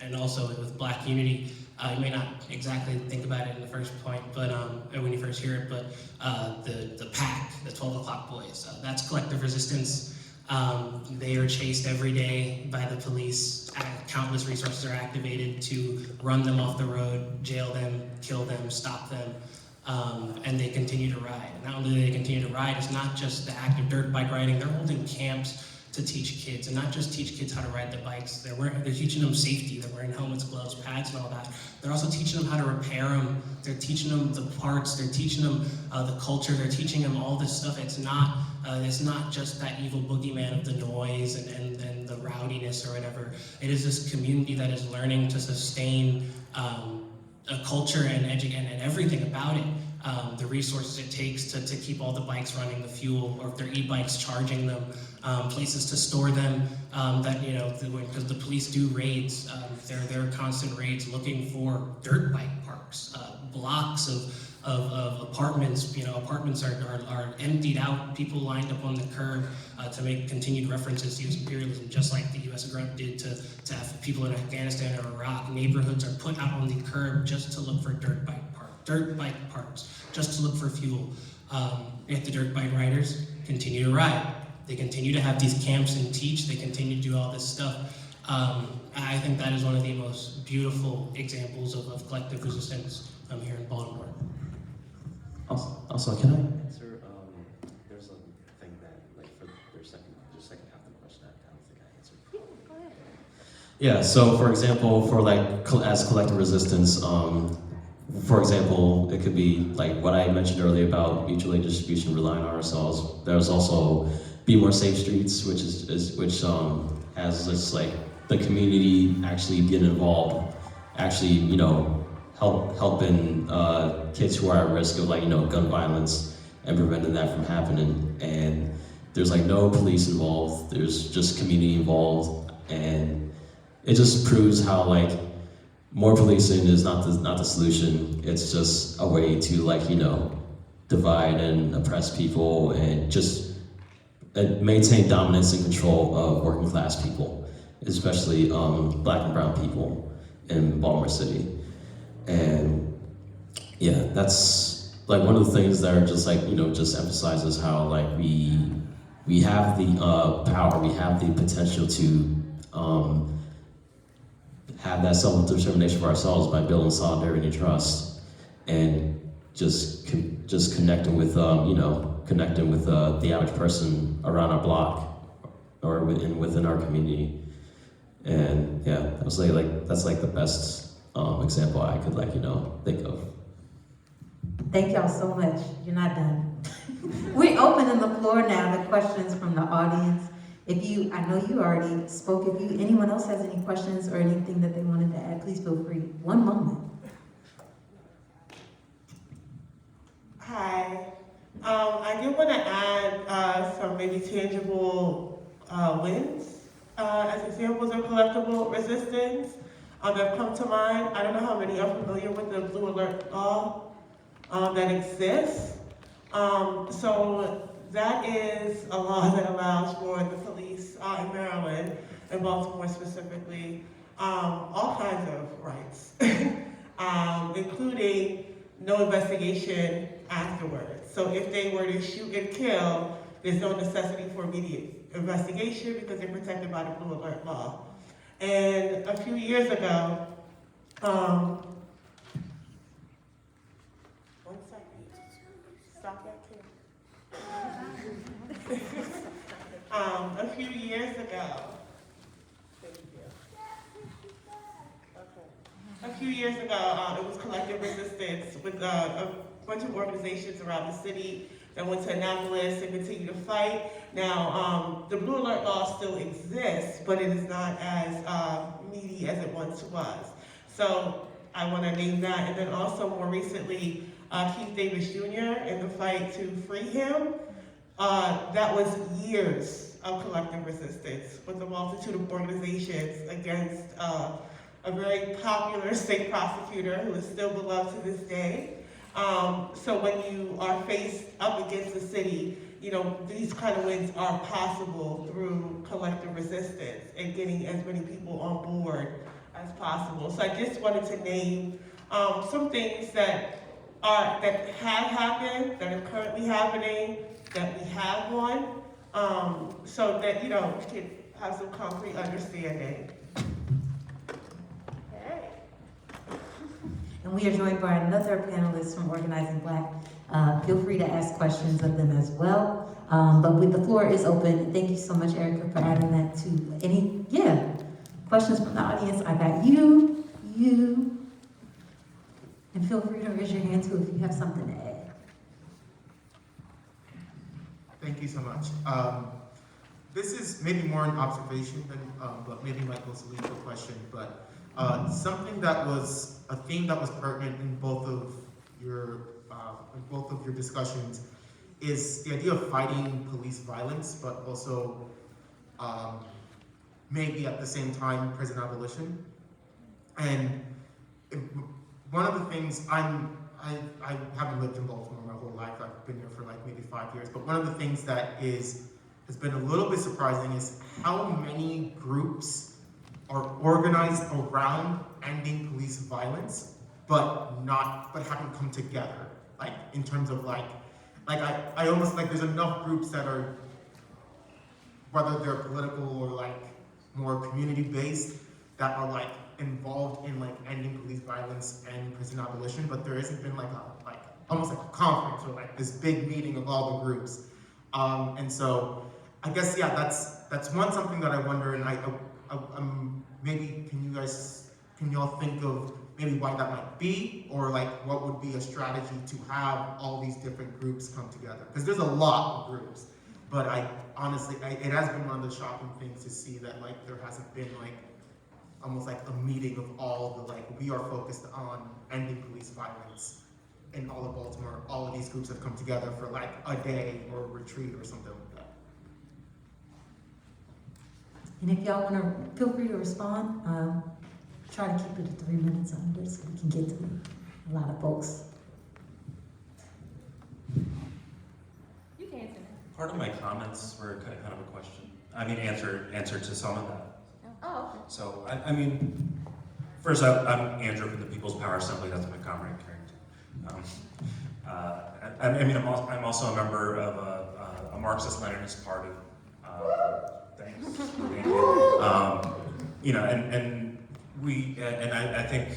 and also with Black Unity. You may not exactly think about it in the first point, but when you first hear it, but the PAC, the 12 O'Clock Boys, that's collective resistance. They are chased every day by the police. Countless resources are activated to run them off the road, jail them, kill them, stop them, and they continue to ride. Not only do they continue to ride, it's not just the act of dirt bike riding, they're holding camps to teach kids, and not just teach kids how to ride the bikes. They're teaching them safety. They're wearing helmets, gloves, pads, and all that. They're also teaching them how to repair them. They're teaching them the parts. They're teaching them the culture. They're teaching them all this stuff. It's not just that evil boogeyman of the noise and the rowdiness or whatever. It is this community that is learning to sustain a culture and everything about it. The resources it takes to keep all the bikes running, the fuel, or if they're e-bikes, charging them, places to store them, because the police do raids. There are constant raids looking for dirt bike parks, blocks of apartments. Apartments are emptied out, people lined up on the curb to make continued references to U.S. imperialism, just like the U.S. aggressor did to people in Afghanistan or Iraq. Neighborhoods are put out on the curb just to look for dirt bike parks, just to look for fuel. Yet the dirt bike riders continue to ride. They continue to have these camps and teach. They continue to do all this stuff. I think that is one of the most beautiful examples of collective resistance here in Baltimore. Also, can I answer? There's a thing that, like, for your second half of the question, I don't think I answered. Yeah, go ahead. Yeah. So, for example, as collective resistance, for example, it could be like what I mentioned earlier about mutual aid distribution, relying on ourselves. There's also Be More Safe Streets, which has this, like, the community actually getting involved, actually, helping kids who are at risk of, gun violence and preventing that from happening. And there's, no police involved. There's just community involved, and it just proves how, more policing is not the solution. It's just a way to, divide and oppress people and just maintain dominance and control of working class people, especially Black and brown people in Baltimore City. And yeah, that's one of the things that are just just emphasizes how we have the power, we have the potential to have that self-determination for ourselves by building solidarity and trust, and just connecting with the average person around our block or within our community. And yeah, I would say that's the best example I could think of. Thank y'all so much. You're not done. We're opening the floor now to questions from the audience. I know you already spoke. If anyone else has any questions or anything that they wanted to add, please feel free. One moment. Hi. I do want to add some maybe tangible wins as examples of collectible resistance that have come to mind. I don't know how many are familiar with the Blue Alert law that exists. So that is a law that allows for the police in Maryland, and Baltimore specifically, all kinds of rights, including no investigation afterwards. So if they were to shoot and kill, there's no necessity for immediate investigation because they're protected by the Blue Alert law. And a few years ago, one second, stop that too. A few years ago, it was collective resistance with a bunch of organizations around the city that went to Annapolis and continue to fight. Now, the Blue Alert law still exists, but it is not as meaty as it once was. So I want to name that. And then also more recently, Keith Davis Jr. in the fight to free him. That was years of collective resistance with a multitude of organizations against a very popular state prosecutor who is still beloved to this day. So when you are faced up against the city, these kind of wins are possible through collective resistance and getting as many people on board as possible. So I just wanted to name some things that have happened, that are currently happening, that we have won, so that, we can have some concrete understanding. Okay. And we are joined by another panelist from Organizing Black. Feel free to ask questions of them as well. But the floor is open. Thank you so much, Erica, for adding that to any, questions from the audience. I got you. And feel free to raise your hand too if you have something to add. Thank you so much. This is maybe more an observation than, but maybe might also lead to a question. But something that was a theme that was pertinent in both of your discussions is the idea of fighting police violence, but also maybe at the same time prison abolition. And one of the things I haven't lived in Baltimore my whole life. I've been here for like maybe 5 years. But one of the things that has been a little bit surprising is how many groups are organized around ending police violence, but haven't come together. Like in terms of I almost like there's enough groups that are, whether they're political or like more community based, that are like involved in like ending police violence and prison abolition, but there hasn't been almost like a conference or like this big meeting of all the groups. And so I guess that's something that I wonder, and maybe can you all think of maybe why that might be, or like what would be a strategy to have all these different groups come together? Because there's a lot of groups, but honestly, it has been one of the shocking things to see that like there hasn't been like almost like a meeting of all the we are focused on ending police violence in all of Baltimore. All of these groups have come together for like a day or a retreat or something like that. And if y'all want to, feel free to respond. Try to keep it to 3 minutes under so we can get to a lot of folks. You can answer that. Part of my comments were kind of a question. I mean, answer to some of that. Oh, okay. So, I mean, first, I'm Andrew from the People's Power Assembly. That's my comrade, Carrington. I'm also a member of a Marxist-Leninist party. Thanks. I think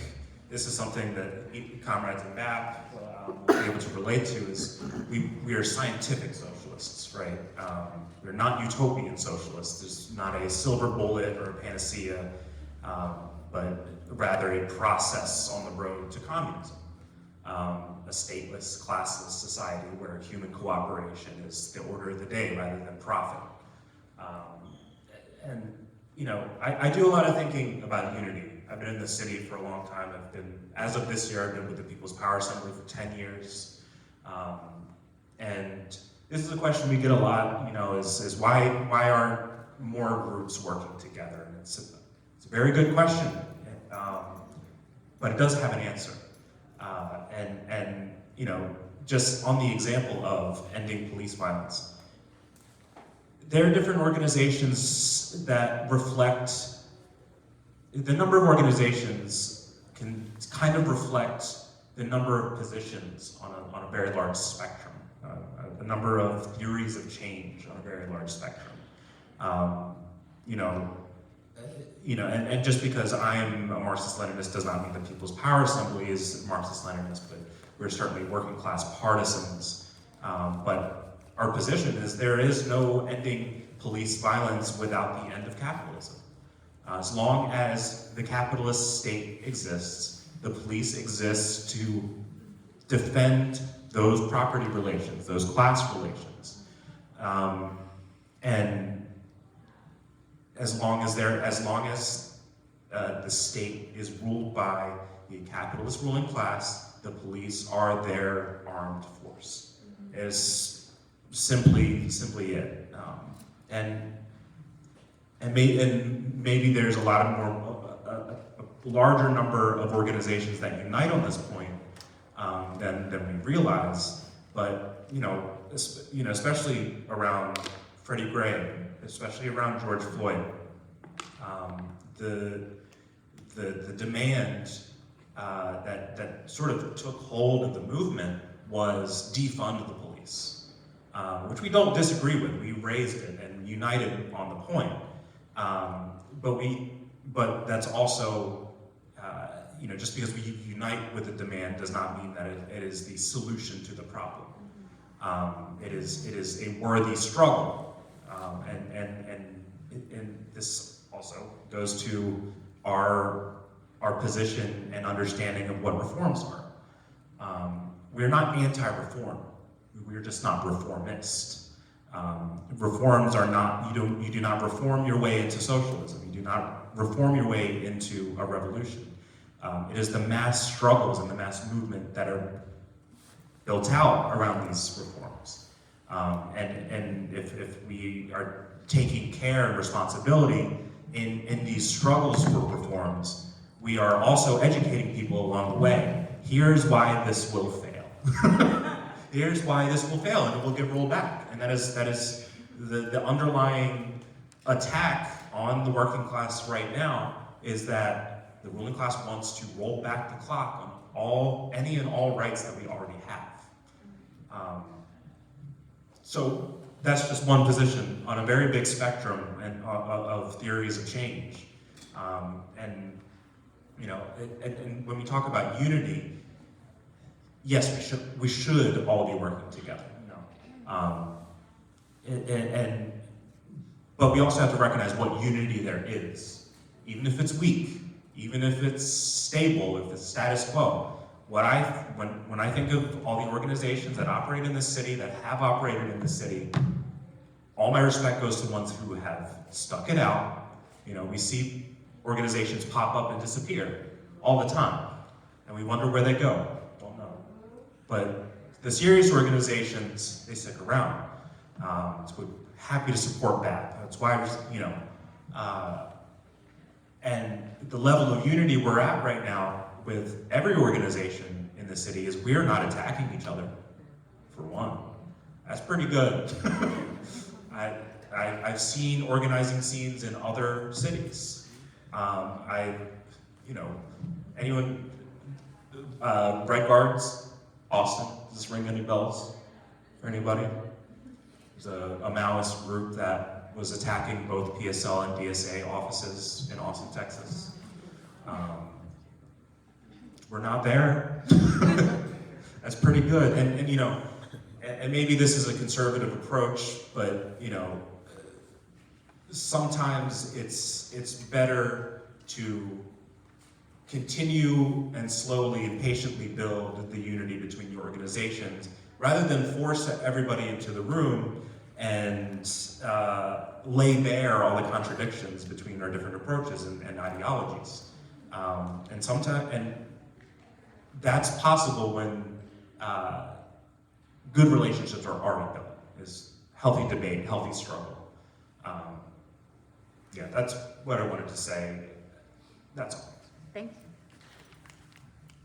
this is something that comrades in MAP will be able to relate to. Is we are scientific socialists, right? We're not utopian socialists. There's not a silver bullet or a panacea, but rather a process on the road to communism. A stateless, classless society where human cooperation is the order of the day rather than profit. I do a lot of thinking about unity. I've been in the city for a long time. As of this year, I've been with the People's Power Assembly for 10 years. And this is a question we get a lot, is why aren't more groups working together? And it's a very good question, but it does have an answer. Just on the example of ending police violence, there are different organizations that reflect, the number of organizations can kind of reflect the number of positions on a very large spectrum, the number of theories of change on a very large spectrum. And just because I'm a Marxist-Leninist does not mean the People's Power Assembly is Marxist-Leninist, but we're certainly working class partisans. But our position is there is no ending police violence without the end of capitalism. As long as the capitalist state exists, the police exists to defend those property relations, those class relations. And as long as the state is ruled by the capitalist ruling class, the police are their armed force. Is simply it. Maybe there's a larger number of organizations that unite on this point than we realize. But especially around Freddie Gray, especially around George Floyd, the demand that sort of took hold of the movement was defund the police. which we don't disagree with. We raised it and united on the point. But that's also, just because we unite with the demand does not mean that it is the solution to the problem. It is a worthy struggle, and this also goes to our position and understanding of what reforms are. We're not anti-reform. We're just not reformist. Reforms are not, you do not reform your way into socialism. You do not reform your way into a revolution. It is the mass struggles and the mass movement that are built out around these reforms. And if we are taking care and responsibility in these struggles for reforms, we are also educating people along the way. Here's why this will fail. Here's why this will fail, and it will get rolled back. And that is the underlying attack on the working class right now, is that the ruling class wants to roll back the clock on any and all rights that we already have. So that's just one position on a very big spectrum of theories of change. And when we talk about unity, yes, we should all be working together. But we also have to recognize what unity there is, even if it's weak, even if it's stable, if it's status quo. When I think of all the organizations that operate in this city, that have operated in this city, all my respect goes to ones who have stuck it out. We see organizations pop up and disappear all the time, and we wonder where they go. Don't know. But the serious organizations, they stick around. So we're happy to support that. That's why and the level of unity we're at right now with every organization in the city is we're not attacking each other, for one. That's pretty good. I've seen organizing scenes in other cities. Anyone, Bright Guards, Austin, does this ring any bells for anybody? There's a Maoist group that was attacking both PSL and DSA offices in Austin, Texas. We're not there. That's pretty good. And maybe this is a conservative approach, but sometimes it's better to continue and slowly and patiently build the unity between your organizations rather than force everybody into the room and lay bare all the contradictions between our different approaches and ideologies. And that's possible when good relationships are already built, is healthy debate, healthy struggle. That's what I wanted to say. That's all. Thank you.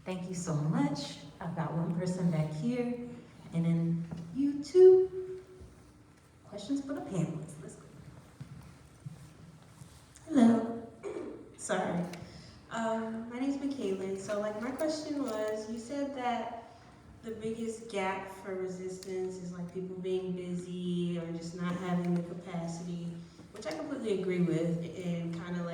Thank you so much. I've got one person back here, and then you two. Questions for the panelists. Let's go. Hello. Sorry. My name's Michaela. So my question was, you said that the biggest gap for resistance is people being busy or just not having the capacity, which I completely agree with and kind of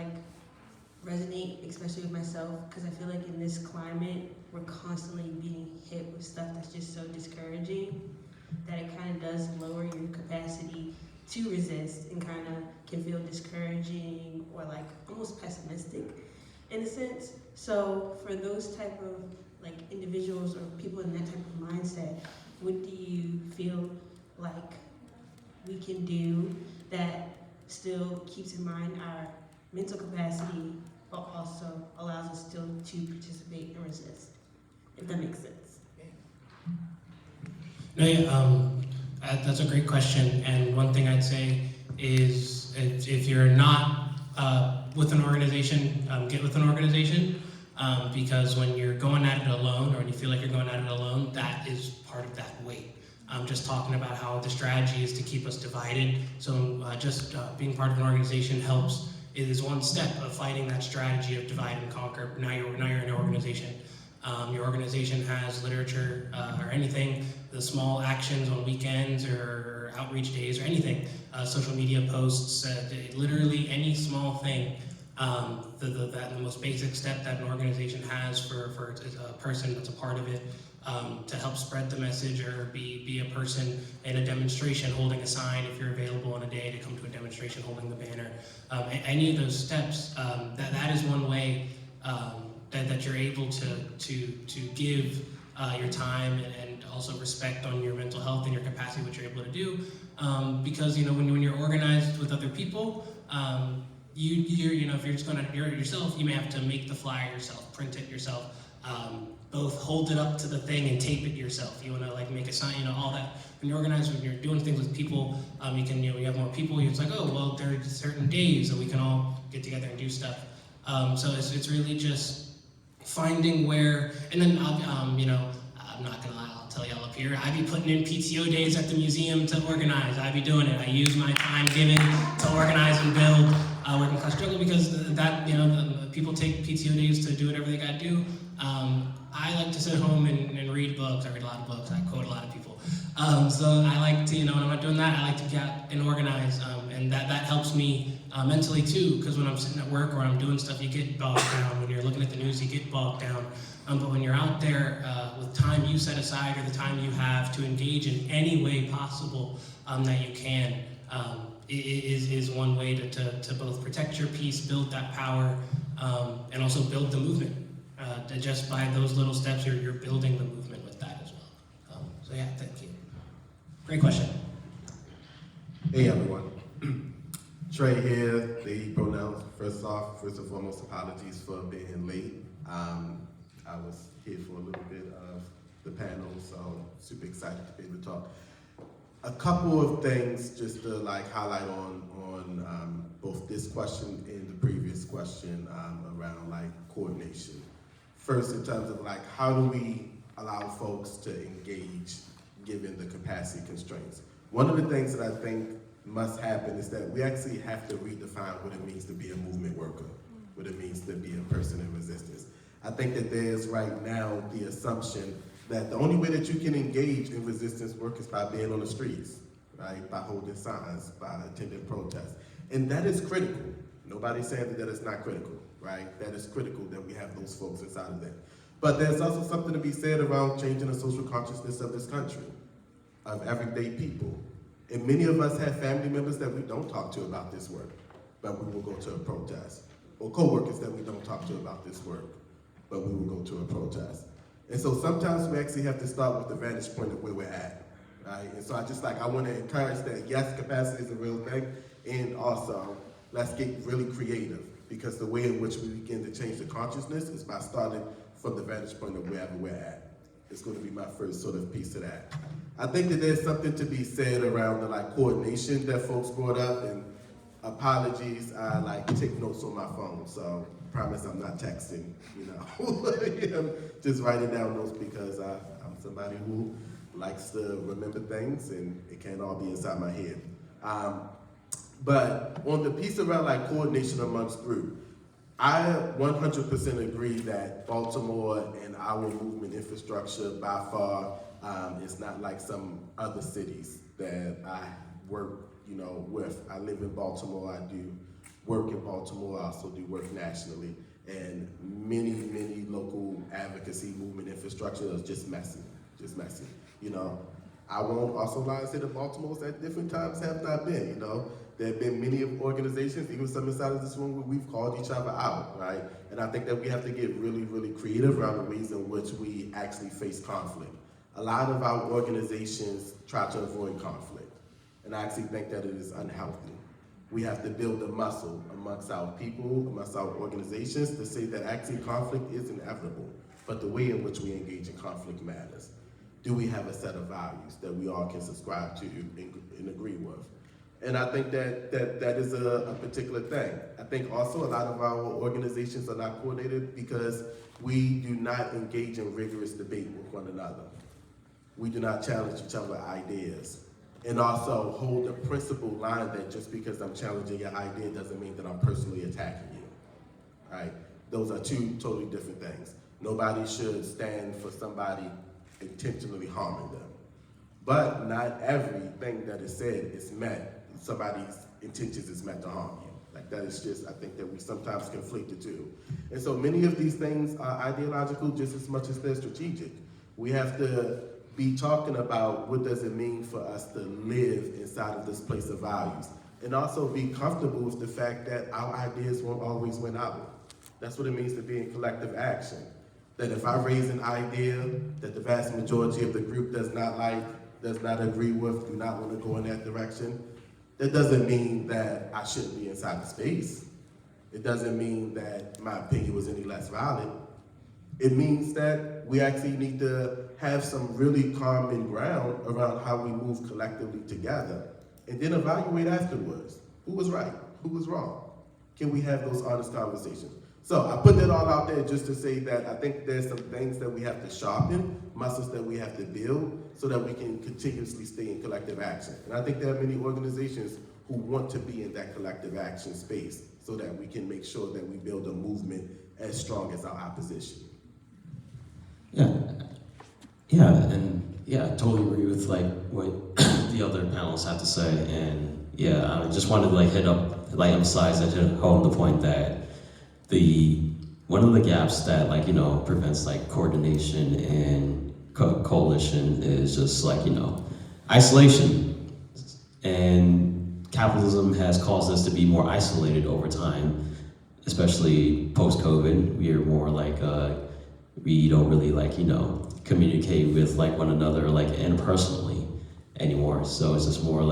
resonate, especially with myself, because I feel like in this climate, we're constantly being hit with stuff that's just so discouraging that it kind of does lower your capacity to resist and kind of can feel discouraging or almost pessimistic in a sense. So for those type of individuals or people in that type of mindset, what do you feel like we can do that still keeps in mind our mental capacity but also allows us still to participate and resist, if that makes sense? No, that's a great question. And one thing I'd say is if you're not with an organization, get with an organization. Because when you're going at it alone, or when you feel like you're going at it alone, that is part of that weight. Just talking about how the strategy is to keep us divided. So just being part of an organization helps. It is one step of fighting that strategy of divide and conquer. Now you're in an organization. Your organization has literature or anything the small actions on weekends or outreach days or anything, social media posts, literally any small thing, the most basic step that an organization has for a person that's a part of it, to help spread the message, or be a person in a demonstration holding a sign if you're available on a day to come to a demonstration holding the banner. Any of those steps, that is one way that you're able to give your time and also respect on your mental health and your capacity, what you're able to do. Because when you're organized with other people, if you're just going to do it yourself, you may have to make the flyer yourself, print it yourself, both hold it up to the thing and tape it yourself. You want to make a sign, all that. When you're organized, when you're doing things with people, you have more people. It's like, oh well, there are certain days that we can all get together and do stuff. So it's really just finding where, and then I'm not gonna lie, I'll tell y'all up here, I be putting in PTO days at the museum to organize. I be doing it. I use my time given to organize and build working class struggle, because that people take PTO days to do whatever they gotta do. I like to sit home and read books. I read a lot of books. I quote a lot of people. So I like to, when I'm not doing that, I like to get out and organize, and that helps me mentally too, because when I'm sitting at work or I'm doing stuff, you get bogged down. When you're looking at the news, you get bogged down. But when you're out there with time you set aside, or the time you have to engage in any way possible that you can, is one way to both protect your peace, build that power, and also build the movement. Just by those little steps, you're building the movement with that as well. So yeah, thank you. Great question. Hey everyone. Trey here, the pronouns. First and foremost, apologies for being late. I was here for a little bit of the panel, so super excited to be able to talk. A couple of things just to highlight on both this question and the previous question around coordination. First, in terms of how do we allow folks to engage given the capacity constraints? One of the things that I think must happen is that we actually have to redefine what it means to be a movement worker, what it means to be a person in resistance. I think that there's right now the assumption that the only way that you can engage in resistance work is by being on the streets, right? By holding signs, by attending protests. And that is critical. Nobody's saying that it's not critical, right? That is critical that we have those folks inside of that. But there's also something to be said around changing the social consciousness of this country, of everyday people. And many of us have family members that we don't talk to about this work, but we will go to a protest. Or coworkers that we don't talk to about this work, but we will go to a protest. And so sometimes we actually have to start with the vantage point of where we're at, right? And so I want to encourage that, yes, capacity is a real thing, and also let's get really creative, because the way in which we begin to change the consciousness is by starting from the vantage point of wherever we're at. It's going to be my first sort of piece of that. I think that there's something to be said around the coordination that folks brought up, and apologies, I take notes on my phone, so promise I'm not texting, I'm just writing down notes because I'm somebody who likes to remember things and it can't all be inside my head. But on the piece around coordination amongst group, I 100% agree that Baltimore and our movement infrastructure by far is not like some other cities that I work, with. I live in Baltimore, I do work in Baltimore, I also do work nationally, and many local advocacy movement infrastructure is just messy. I won't also lie and say that Baltimore's at different times have not been, There have been many organizations, even some inside of this room, where we've called each other out, right? And I think that we have to get really creative around the ways in which we actually face conflict. A lot of our organizations try to avoid conflict, and I actually think that it is unhealthy. We have to build a muscle amongst our people, amongst our organizations, to say that actually conflict is inevitable, but the way in which we engage in conflict matters. Do we have a set of values that we all can subscribe to and agree with? And I think that is a particular thing. I think also a lot of our organizations are not coordinated because we do not engage in rigorous debate with one another. We do not challenge each other's ideas. And also hold a principled line that just because I'm challenging your idea doesn't mean that I'm personally attacking you, right? Those are two totally different things. Nobody should stand for somebody intentionally harming them. But not everything that is said is met. Somebody's intentions is meant to harm you. Like that is just, I think that we sometimes conflate the two. And so many of these things are ideological just as much as they're strategic. We have to be talking about what does it mean for us to live inside of this place of values. And also be comfortable with the fact that our ideas won't always win out. That's what it means to be in collective action. That if I raise an idea that the vast majority of the group does not like, does not agree with, do not want to go in that direction, that doesn't mean that I shouldn't be inside the space. It doesn't mean that my opinion was any less valid. It means that we actually need to have some really common ground around how we move collectively together and then evaluate afterwards. Who was right? Who was wrong? Can we have those honest conversations? So I put that all out there just to say that I think there's some things that we have to sharpen, muscles that we have to build so that we can continuously stay in collective action. And I think there are many organizations who want to be in that collective action space so that we can make sure that we build a movement as strong as our opposition. I totally agree with like what the other panelists have to say, and I just wanted to emphasize and hit home the point that one of the gaps that prevents coordination and coalition is just isolation, and capitalism has caused us to be more isolated over time, especially post-COVID. We are more we don't really communicate with one another interpersonally anymore. So it's just more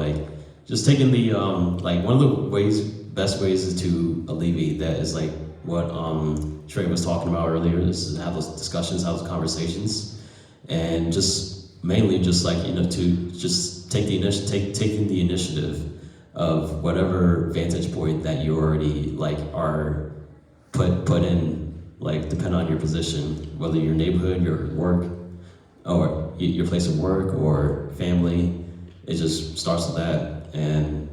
just taking the one of the best ways is to alleviate that is what Trey was talking about earlier, is to have those discussions, have those conversations, and just mainly just to just taking the initiative of whatever vantage point that you already are put in, depending on your position, whether your neighborhood, your work, or your place of work or family. It just starts with that, and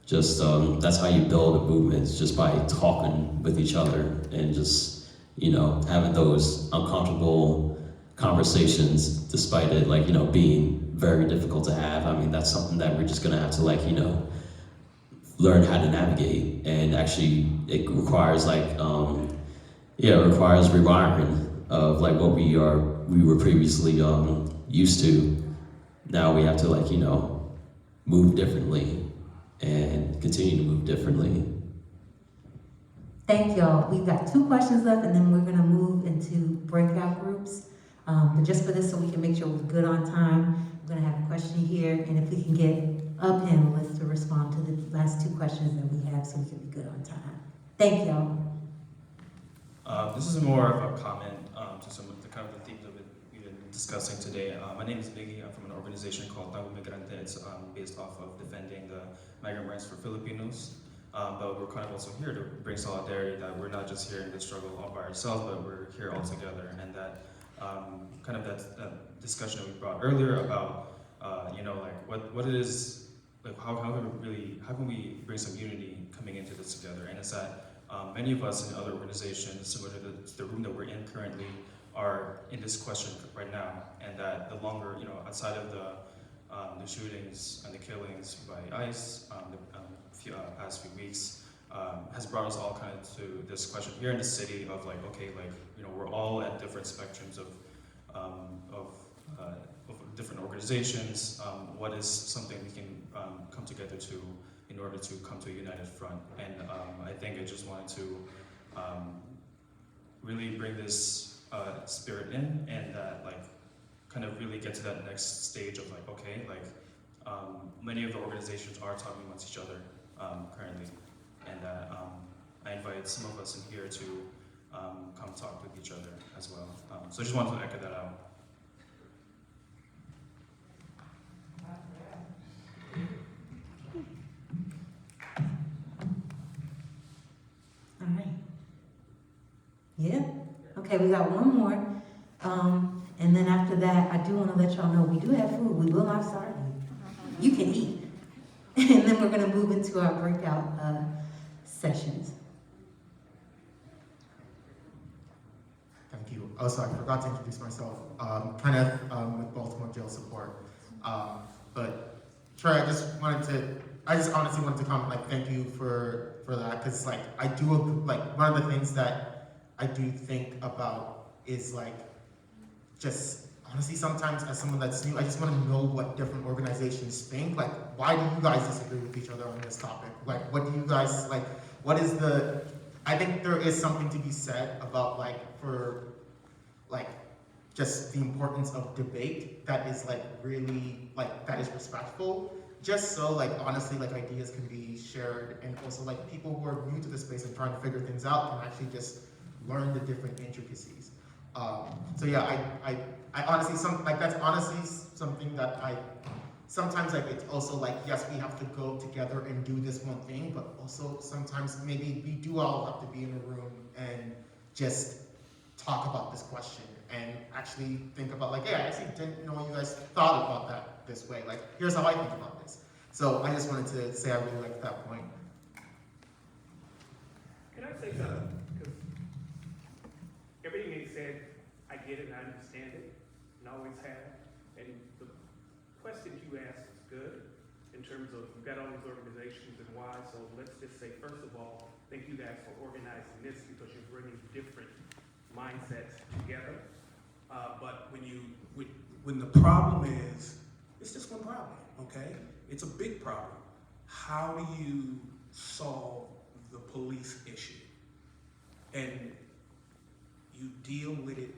just that's how you build a movement. It's just by talking with each other and just having those uncomfortable conversations, despite it being very difficult to have. I mean, that's something that we're just gonna have to learn how to navigate, and actually it requires it requires rewiring of what we were previously used to. Now we have to move differently and continue to move differently. Thank y'all. We've got 2 questions left, and then we're gonna move into breakout groups. But just for this, so we can make sure we're good on time, we're gonna have a question here, and if we can get a panelist to respond to the last 2 questions that we have, so we can be good on time. Thank y'all. This is more of a comment to some of the kind of the themes that we've been discussing today. My name is Biggie. I'm from an organization called Tango Migrante. It's based off of defending the migrant rights for Filipinos. But we're kind of also here to bring solidarity, that we're not just here in the struggle all by ourselves, but we're here all together. And that kind of that discussion that we brought earlier about what it is, how can we bring some unity coming into this together? And it's that many of us in other organizations, similar to the room that we're in currently, are in this question right now, and that the longer, outside of the shootings and the killings by ICE the past few weeks, has brought us all kind of to this question here in the city of we're all at different spectrums of different organizations. What is something we can come together to in order to come to a united front? And I think I just wanted to really bring this spirit in, and that kind of really get to that next stage of many of the organizations are talking amongst each other currently, and that I invite some of us in here to come talk with each other as well. So I just wanted to echo that out. All right. Yeah? Okay, we got one more. And then after that, I do want to let y'all know we do have food. We will not starve you. You can eat. And then we're going to move into our breakout sessions. Thank you. Also, I forgot to introduce myself. Kenneth with Baltimore Jail Support. But Trey, I just honestly wanted to comment, like, thank you for that, because like I do like one of the things that I do think about is like just honestly sometimes as someone that's new, I just want to know what different organizations think. Like, why do you guys disagree with each other on this topic? Like, what do you guys like? What is the? I think there is something to be said about like for like just the importance of debate that is like really like that is respectful. Just so like honestly like ideas can be shared, and also like people who are new to the space and trying to figure things out can actually just learn the different intricacies. So yeah, I honestly that's honestly something that I sometimes like it's also like yes we have to go together and do this one thing, but also sometimes maybe we do all have to be in a room and just talk about this question and actually think about like, hey, I actually didn't know you guys thought about that this way. Like, here's how I think about this. So I just wanted to say I really liked that point. Can I say something? Because everything they said, I get it and I understand it, and always have. And the question you asked is good in terms of you've got all these organizations and why. So let's just say, first of all, thank you guys for organizing this because you're bringing different mindsets together. But when the problem is, it's just one problem, okay? It's a big problem. How do you solve the police issue? And you deal with it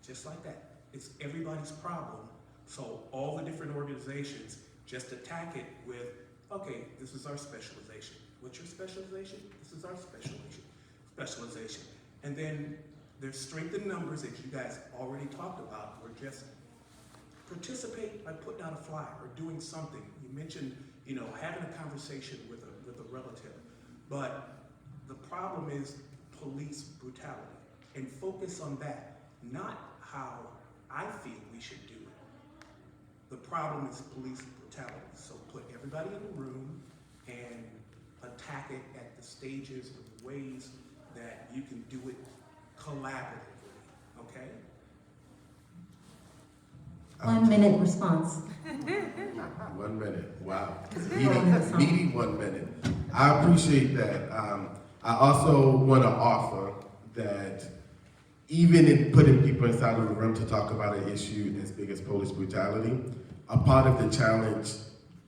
just like that. It's everybody's problem. So all the different organizations just attack it with, okay, this is our specialization. What's your specialization? This is our specialization. And then there's strength in numbers that you guys already talked about, or just participate by putting out a flyer or doing something. You mentioned, having a conversation with a relative. But the problem is police brutality, and focus on that, not how I feel we should do it. The problem is police brutality. So put everybody in the room and attack it at the stages or the ways that you can do it collaboratively, okay? 1 minute response. 1 minute, wow. Meaty 1 minute. I appreciate that. I also want to offer that even in putting people inside of the room to talk about an issue as big as police brutality, a part of the challenge,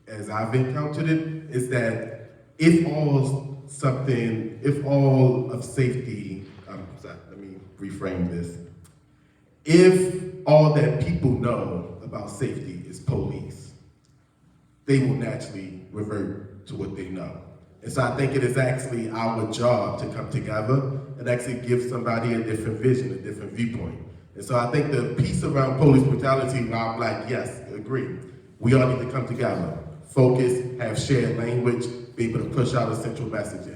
as I've encountered it, is that if all of safety, let me reframe this. If all that people know about safety is police, they will naturally revert to what they know. And so I think it is actually our job to come together and actually give somebody a different vision, a different viewpoint. And so I think the piece around police brutality, where I'm like, yes, agree. We all need to come together, focus, have shared language, be able to push out a central message.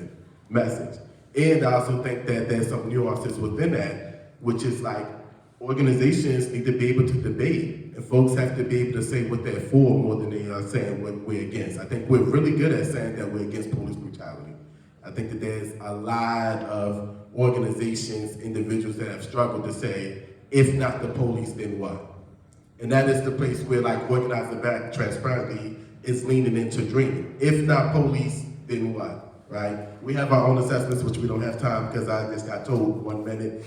And I also think that there's some nuances within that, which is like organizations need to be able to debate, and folks have to be able to say what they're for more than they are saying what we're against. I think we're really good at saying that we're against police brutality. I think that there's a lot of organizations, individuals that have struggled to say, if not the police, then what? And that is the place where like Organizing Back transparently is leaning into dreaming. If not police, then what? Right? We have our own assessments, which we don't have time because I just got told 1 minute.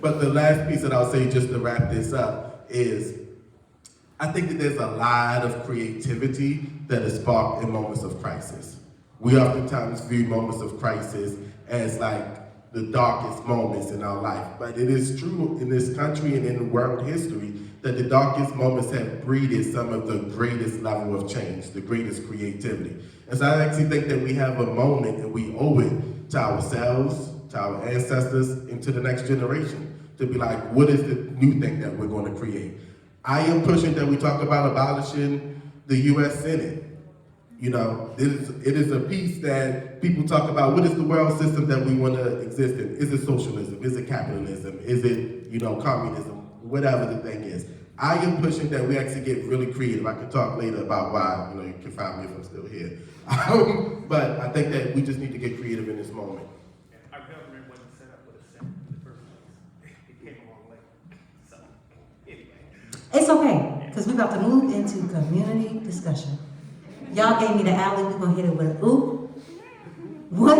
But the last piece that I'll say just to wrap this up is, I think that there's a lot of creativity that is sparked in moments of crisis. We oftentimes view moments of crisis as like the darkest moments in our life. But it is true in this country and in world history that the darkest moments have breeded some of the greatest level of change, the greatest creativity. And so I actually think that we have a moment and we owe it to ourselves, to our ancestors, and to the next generation to be like, what is the new thing that we're going to create? I am pushing that we talk about abolishing the U.S. Senate. It is a piece that people talk about, what is the world system that we want to exist in? Is it socialism? Is it capitalism? Is it, communism? Whatever the thing is. I am pushing that we actually get really creative. I can talk later about why, you can find me if I'm still here. But I think that we just need to get creative in this moment. Our government wasn't set up with a Senate in the first place. It came along late. So, anyway. It's okay. because we're about to move into community discussion. Y'all gave me the alley, we're gonna hit it with a ooh. What?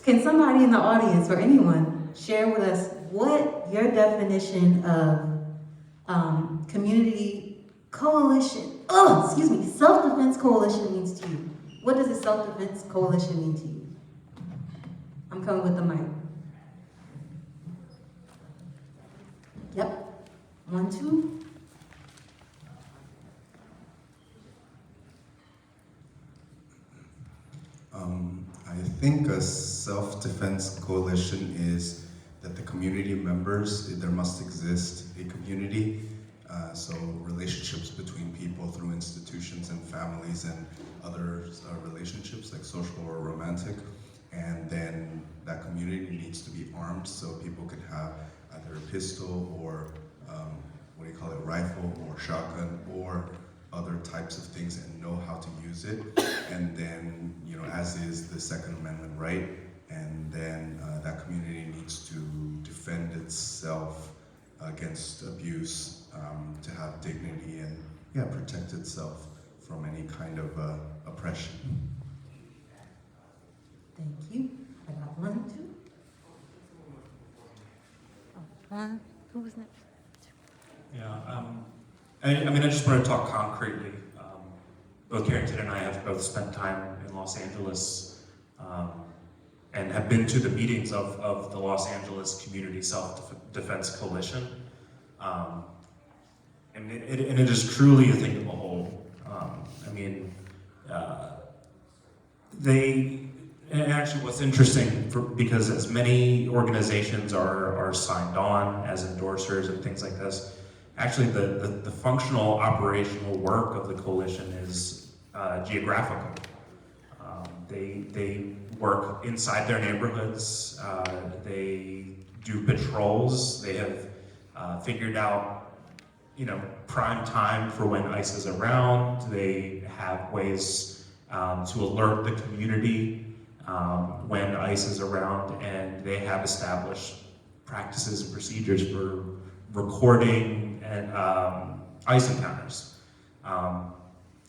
Can somebody in the audience or anyone share with us what your definition of community coalition, self-defense coalition means to you? What does a self-defense coalition mean to you? I'm coming with the mic. Yep. 1, 2. I think a self-defense coalition is that the community members, there must exist a community, so relationships between people through institutions and families and other relationships like social or romantic, and then that community needs to be armed so people can have either a pistol or rifle or shotgun or other types of things and know how to use it. And then, as is the Second Amendment right, and then that community needs to defend itself against abuse, to have dignity and protect itself from any kind of oppression. Thank you. I got 1, 2. Who was next? Yeah, I just want to talk concretely. Both Carrington and I have both spent time in Los Angeles and have been to the meetings of the Los Angeles Community Self-Defense Coalition. And it is truly a thing to behold. And actually what's interesting, because as many organizations are signed on as endorsers and things like this, actually the functional operational work of the coalition is geographical. They work inside their neighborhoods, they do patrols, they have figured out prime time for when ICE is around, they have ways to alert the community when ICE is around, and they have established practices and procedures for recording and ICE encounters,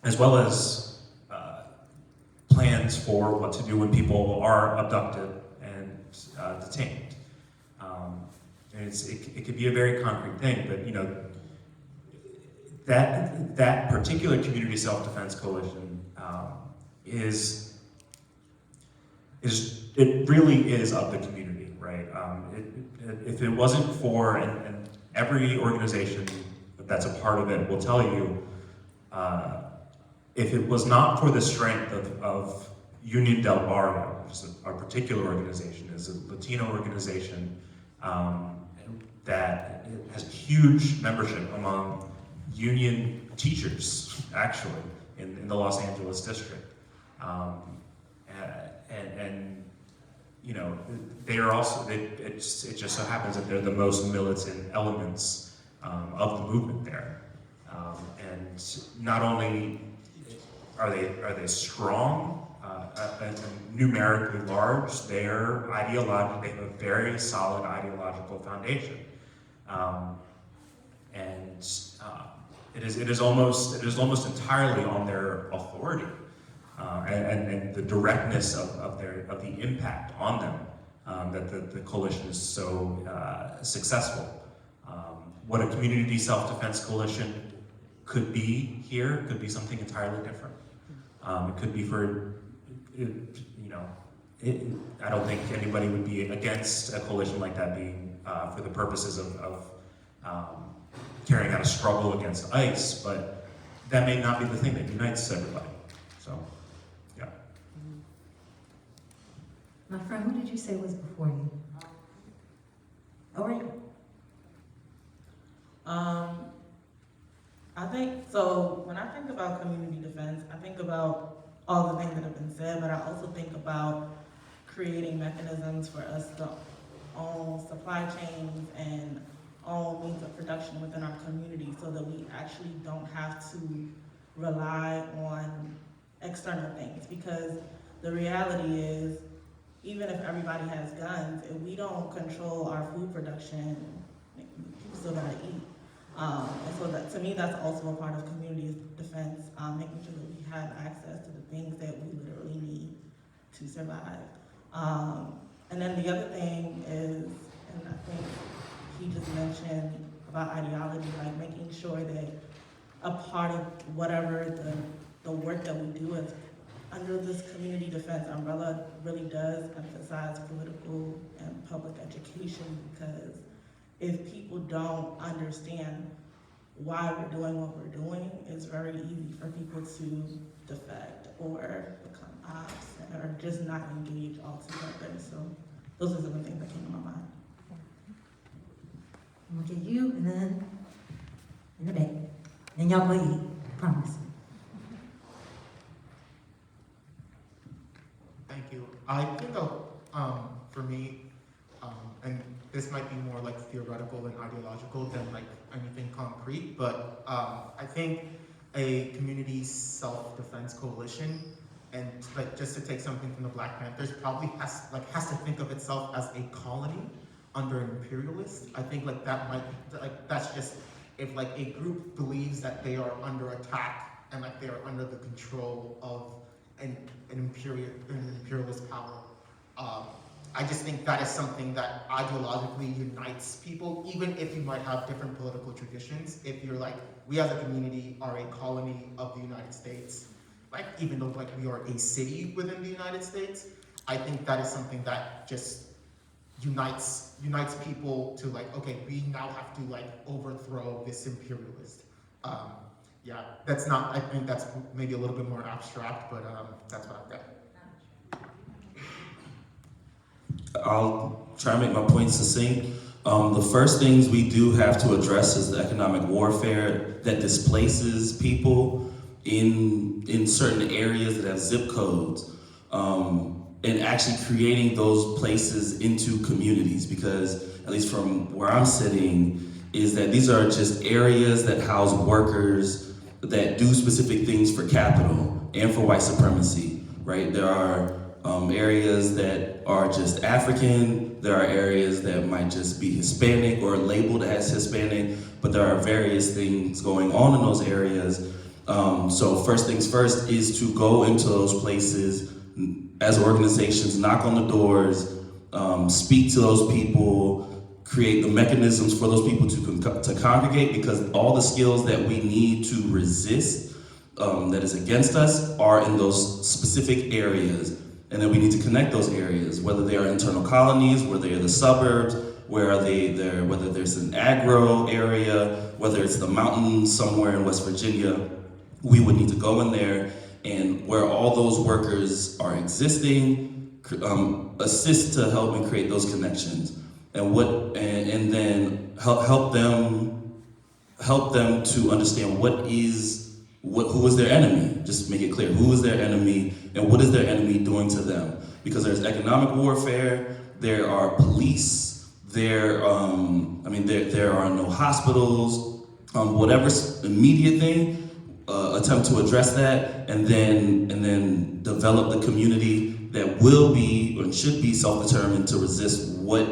as well as plans for what to do when people are abducted and detained. And it could be a very concrete thing, but that particular community self-defense coalition it really is of the community, right? If it wasn't for, and every organization that's a part of it will tell you, if it was not for the strength of Union del Barrio, which is our particular organization, is a Latino organization that has huge membership among union teachers, actually, in the Los Angeles district. They are also, it just so happens that they're the most militant elements of the movement there. And not only are they strong and numerically large, they have a very solid ideological foundation. It is almost entirely on their authority and the directness of the impact on them that the coalition is so successful. What a community self-defense coalition could be here could be something entirely different. It could be I don't think anybody would be against a coalition like that being for the purposes of carrying out a struggle against ICE, but that may not be the thing that unites everybody. So, yeah. My friend, who did you say was before you? Ori? I think, so when I think about community defense, I think about all the things that have been said, but I also think about creating mechanisms for us to own supply chains and own means of production within our community so that we actually don't have to rely on external things. Because the reality is, even if everybody has guns, if we don't control our food production, people still gotta eat. And so that, to me, that's also a part of community defense, making sure that we have access to the things that we literally need to survive. And then the other thing is, and I think he just mentioned about ideology, like making sure that a part of whatever the work that we do is under this community defense umbrella really does emphasize political and public education, because if people don't understand why we're doing what we're doing, it's very easy for people to defect or become ops or just not engage altogether. So those are some of the things that came to my mind. I'm gonna get you, and then in the back. Then y'all go eat, promise. Thank you. I think for me, and this might be more like theoretical and ideological than like anything concrete, but I think a community self-defense coalition, and like just to take something from the Black Panthers, probably has to think of itself as a colony under an imperialist. I think like that might that's just if like a group believes that they are under attack and like they are under the control of an imperialist power. I just think that is something that ideologically unites people, even if you might have different political traditions. If you're like, we as a community are a colony of the United States, like even though like we are a city within the United States, I think that is something that just unites people to like, okay, we now have to like overthrow this imperialist. Yeah, that's not, I think that's maybe a little bit more abstract, but that's what I've got. I'll try and make my points succinct. The first things we do have to address is the economic warfare that displaces people in certain areas that have zip codes, and actually creating those places into communities, because at least from where I'm sitting, is that these are just areas that house workers that do specific things for capital and for white supremacy, right? There are areas that are just African, there are areas that might just be Hispanic or labeled as Hispanic, but there are various things going on in those areas. So first things first is to go into those places as organizations, knock on the doors, speak to those people, create the mechanisms for those people to congregate, because all the skills that we need to resist that is against us are in those specific areas. And then we need to connect those areas, whether they are internal colonies, whether they're the suburbs, whether there's an agro area, whether it's the mountains somewhere in West Virginia. We would need to go in there and where all those workers are existing, assist to help and create those connections, and then help them to understand who is their enemy. Just make it clear, who is their enemy and what is their enemy doing to them? Because there's economic warfare, there are police, there are no hospitals, whatever immediate thing. Attempt to address that, and then develop the community that will be and should be self-determined to resist what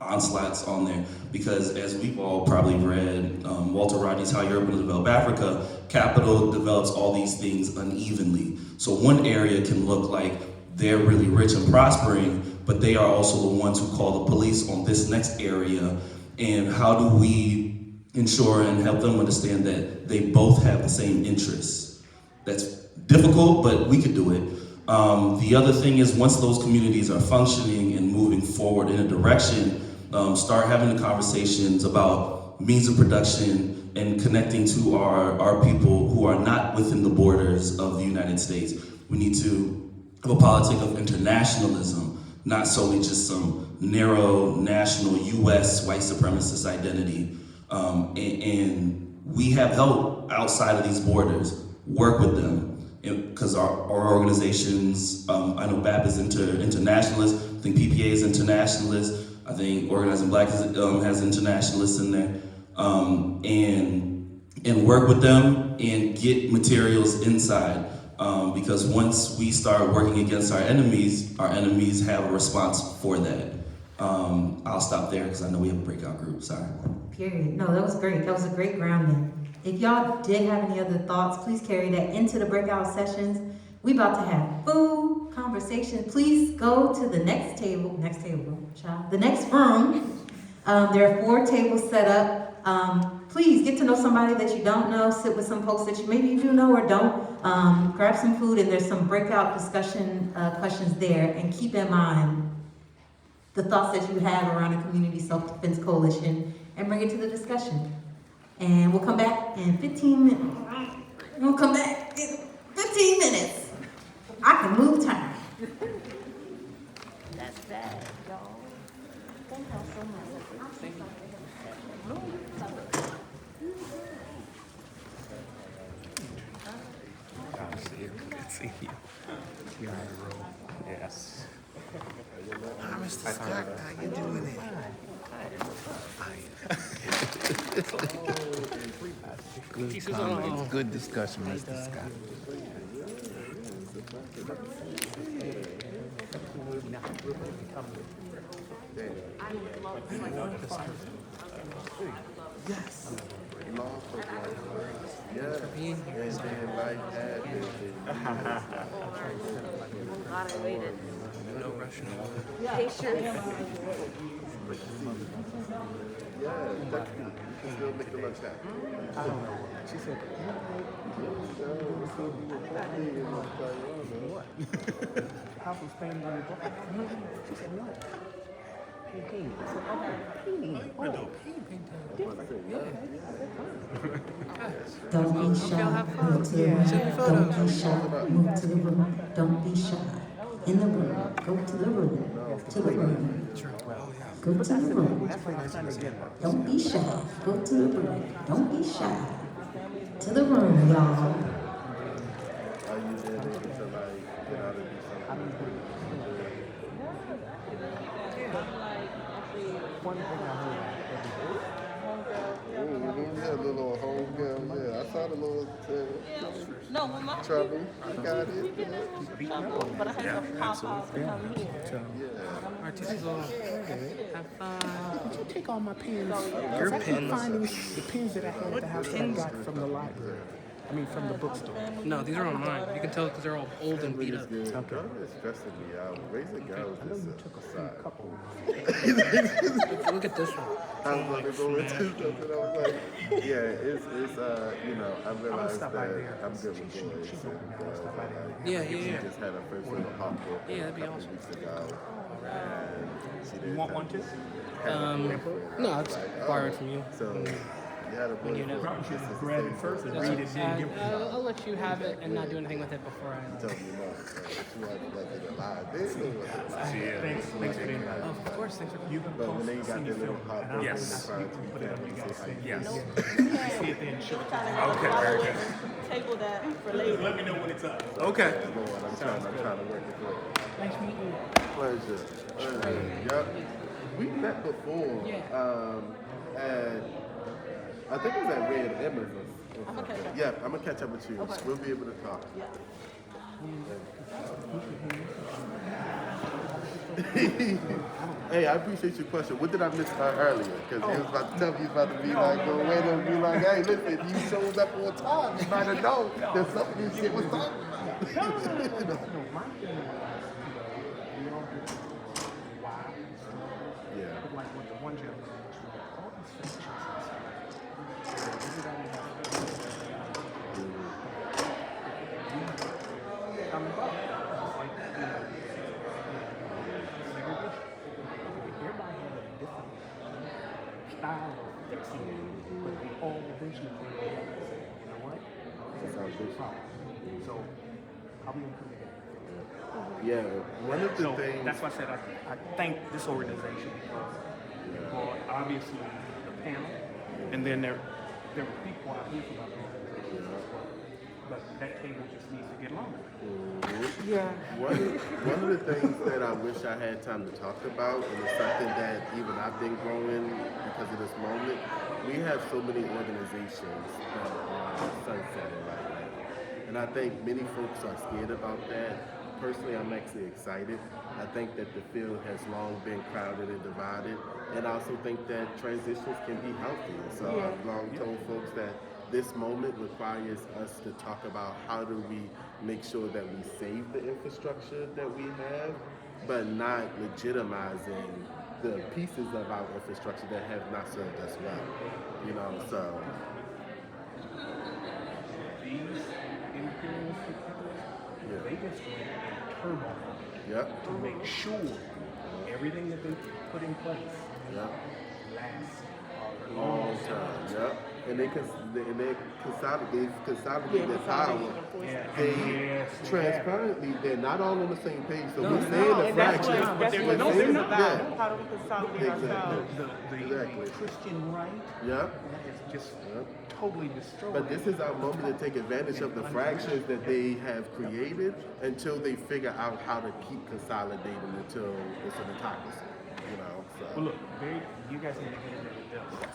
onslaughts on there. Because as we've all probably read, Walter Rodney's How Europe Will Develop Africa, capital develops all these things unevenly. So one area can look like they're really rich and prospering, but they are also the ones who call the police on this next area. And how do we ensure and help them understand that they both have the same interests? That's difficult, but we could do it. The other thing is, once those communities are functioning and moving forward in a direction, start having the conversations about means of production and connecting to our people who are not within the borders of the United States. We need to have a politic of internationalism, not solely just some narrow national US white supremacist identity. And we have help outside of these borders, work with them, because our organizations, I know BAP is internationalist, I think PPA is internationalist, I think Organizing Black has internationalists in there, and work with them and get materials inside, because once we start working against our enemies have a response for that. I'll stop there because I know we have a breakout group, sorry. Period. No, that was great. That was a great grounding. If y'all did have any other thoughts, please carry that into the breakout sessions. We about to have food, conversation. Please go to the next table, child, the next room. There are 4 tables set up. Please get to know somebody that you don't know. Sit with some folks that maybe you do know or don't. Grab some food, and there's some breakout discussion questions there. And keep in mind the thoughts that you have around the Community Self-Defense Coalition and bring it to the discussion. And we'll come back in 15 minutes. We'll come back in 15 minutes. I can move time. That's bad, y'all. Thank y'all so much. Thank you. Good to see you. You're on the road. Yes. Hi, Mr. Scott. How you doing it? Good comments, good discussion, Mr. Scott. Yes. No rushing. Still make the lunch happen. I don't know. She said, what? I was paying on the book. She said, no. Painting. I said, okay. Painting. Don't be shy. Move to the room. Don't be shy. Move to the room. Don't be shy. In the room. Go to the room. To the room. Go to the room. Don't be shy. Go to the room. Don't be shy. To the room, y'all. Are you there able to like get out and do something? One thing I heard. Yeah, little homegirl. Yeah, I saw the little No, when my trouble. I got it. but I had to pop off and come here. Have fun. Did you take all my pens? Your pens? The pens that I had at the house that I got from the library. I mean, from the bookstore. No, these are all mine. You can tell because they're all old and beat up. Y'all are stressing me out. Raising girls is a couple. Look at this one. I was going to go into something. I was like, yeah, it's you know, I realized that I'm good with boys. Yeah. She just had her first little hot book a couple weeks ago. And she didn't. You want one too? No, I'll just borrow it from you. So you had a book. You probably should grab it first and read it, then give it to me. I'll let you have it and not do anything with it before I. You told me no. You had to let it lie. They knew what it was. Thanks for the invite. Of course, thanks for You can But when they post got senior their little film, hot and book, I'll yes. put it on you guys' thing. Yes. See it there and show it. Okay, very good. Table that for later. Let me know when it's up. Okay. Lord, I'm trying to work it through. Nice meeting you. Pleasure. Yep. We met before. And I think it was at Red Emmons or something. Yeah, I'm gonna catch up with you. Okay. We'll be able to talk. Hey, I appreciate your question. What did I miss earlier? Because he was about to tell me he was about to be like, go away and be like, hey, listen, you showed up on time. You might have known that something this shit was talking about. Yeah. Like what the one gentleman all these fictions. Everybody has a different style of fixing, but they all eventually come together and say, you know what? That's our big problem. So, how we gonna come together? Yeah, one of the So things. that's why I said I thank this organization for obviously the panel, and then there were people out here from other organizations as well. But that table just needs to get longer. Yeah. One of the things that I wish I had time to talk about, and it's something that even I've been growing because of this moment, we have so many organizations that are sunsetting right now. And I think many folks are scared about that. personally, I'm actually excited. I think that the field has long been crowded and divided, and I also think that transitions can be healthy. So I've long told folks that this moment requires us to talk about how do we make sure that we save the infrastructure that we have, but not legitimizing the pieces of our infrastructure that have not served us well. You know, so. These imperialistic capitalists, they just went in turmoil to make sure everything that they put in place lasts a Long time, yep. And they consolidate their power. They transparently, they're not all on the same page. So we're saying the fractions. They're not. How do we consolidate ourselves? The Christian right Yeah. is just totally destroyed. But this is our moment to take advantage of the fractions that they have created until they figure out how to keep consolidating until it's an autocracy. You know. So. Well, look, you guys need to get into this.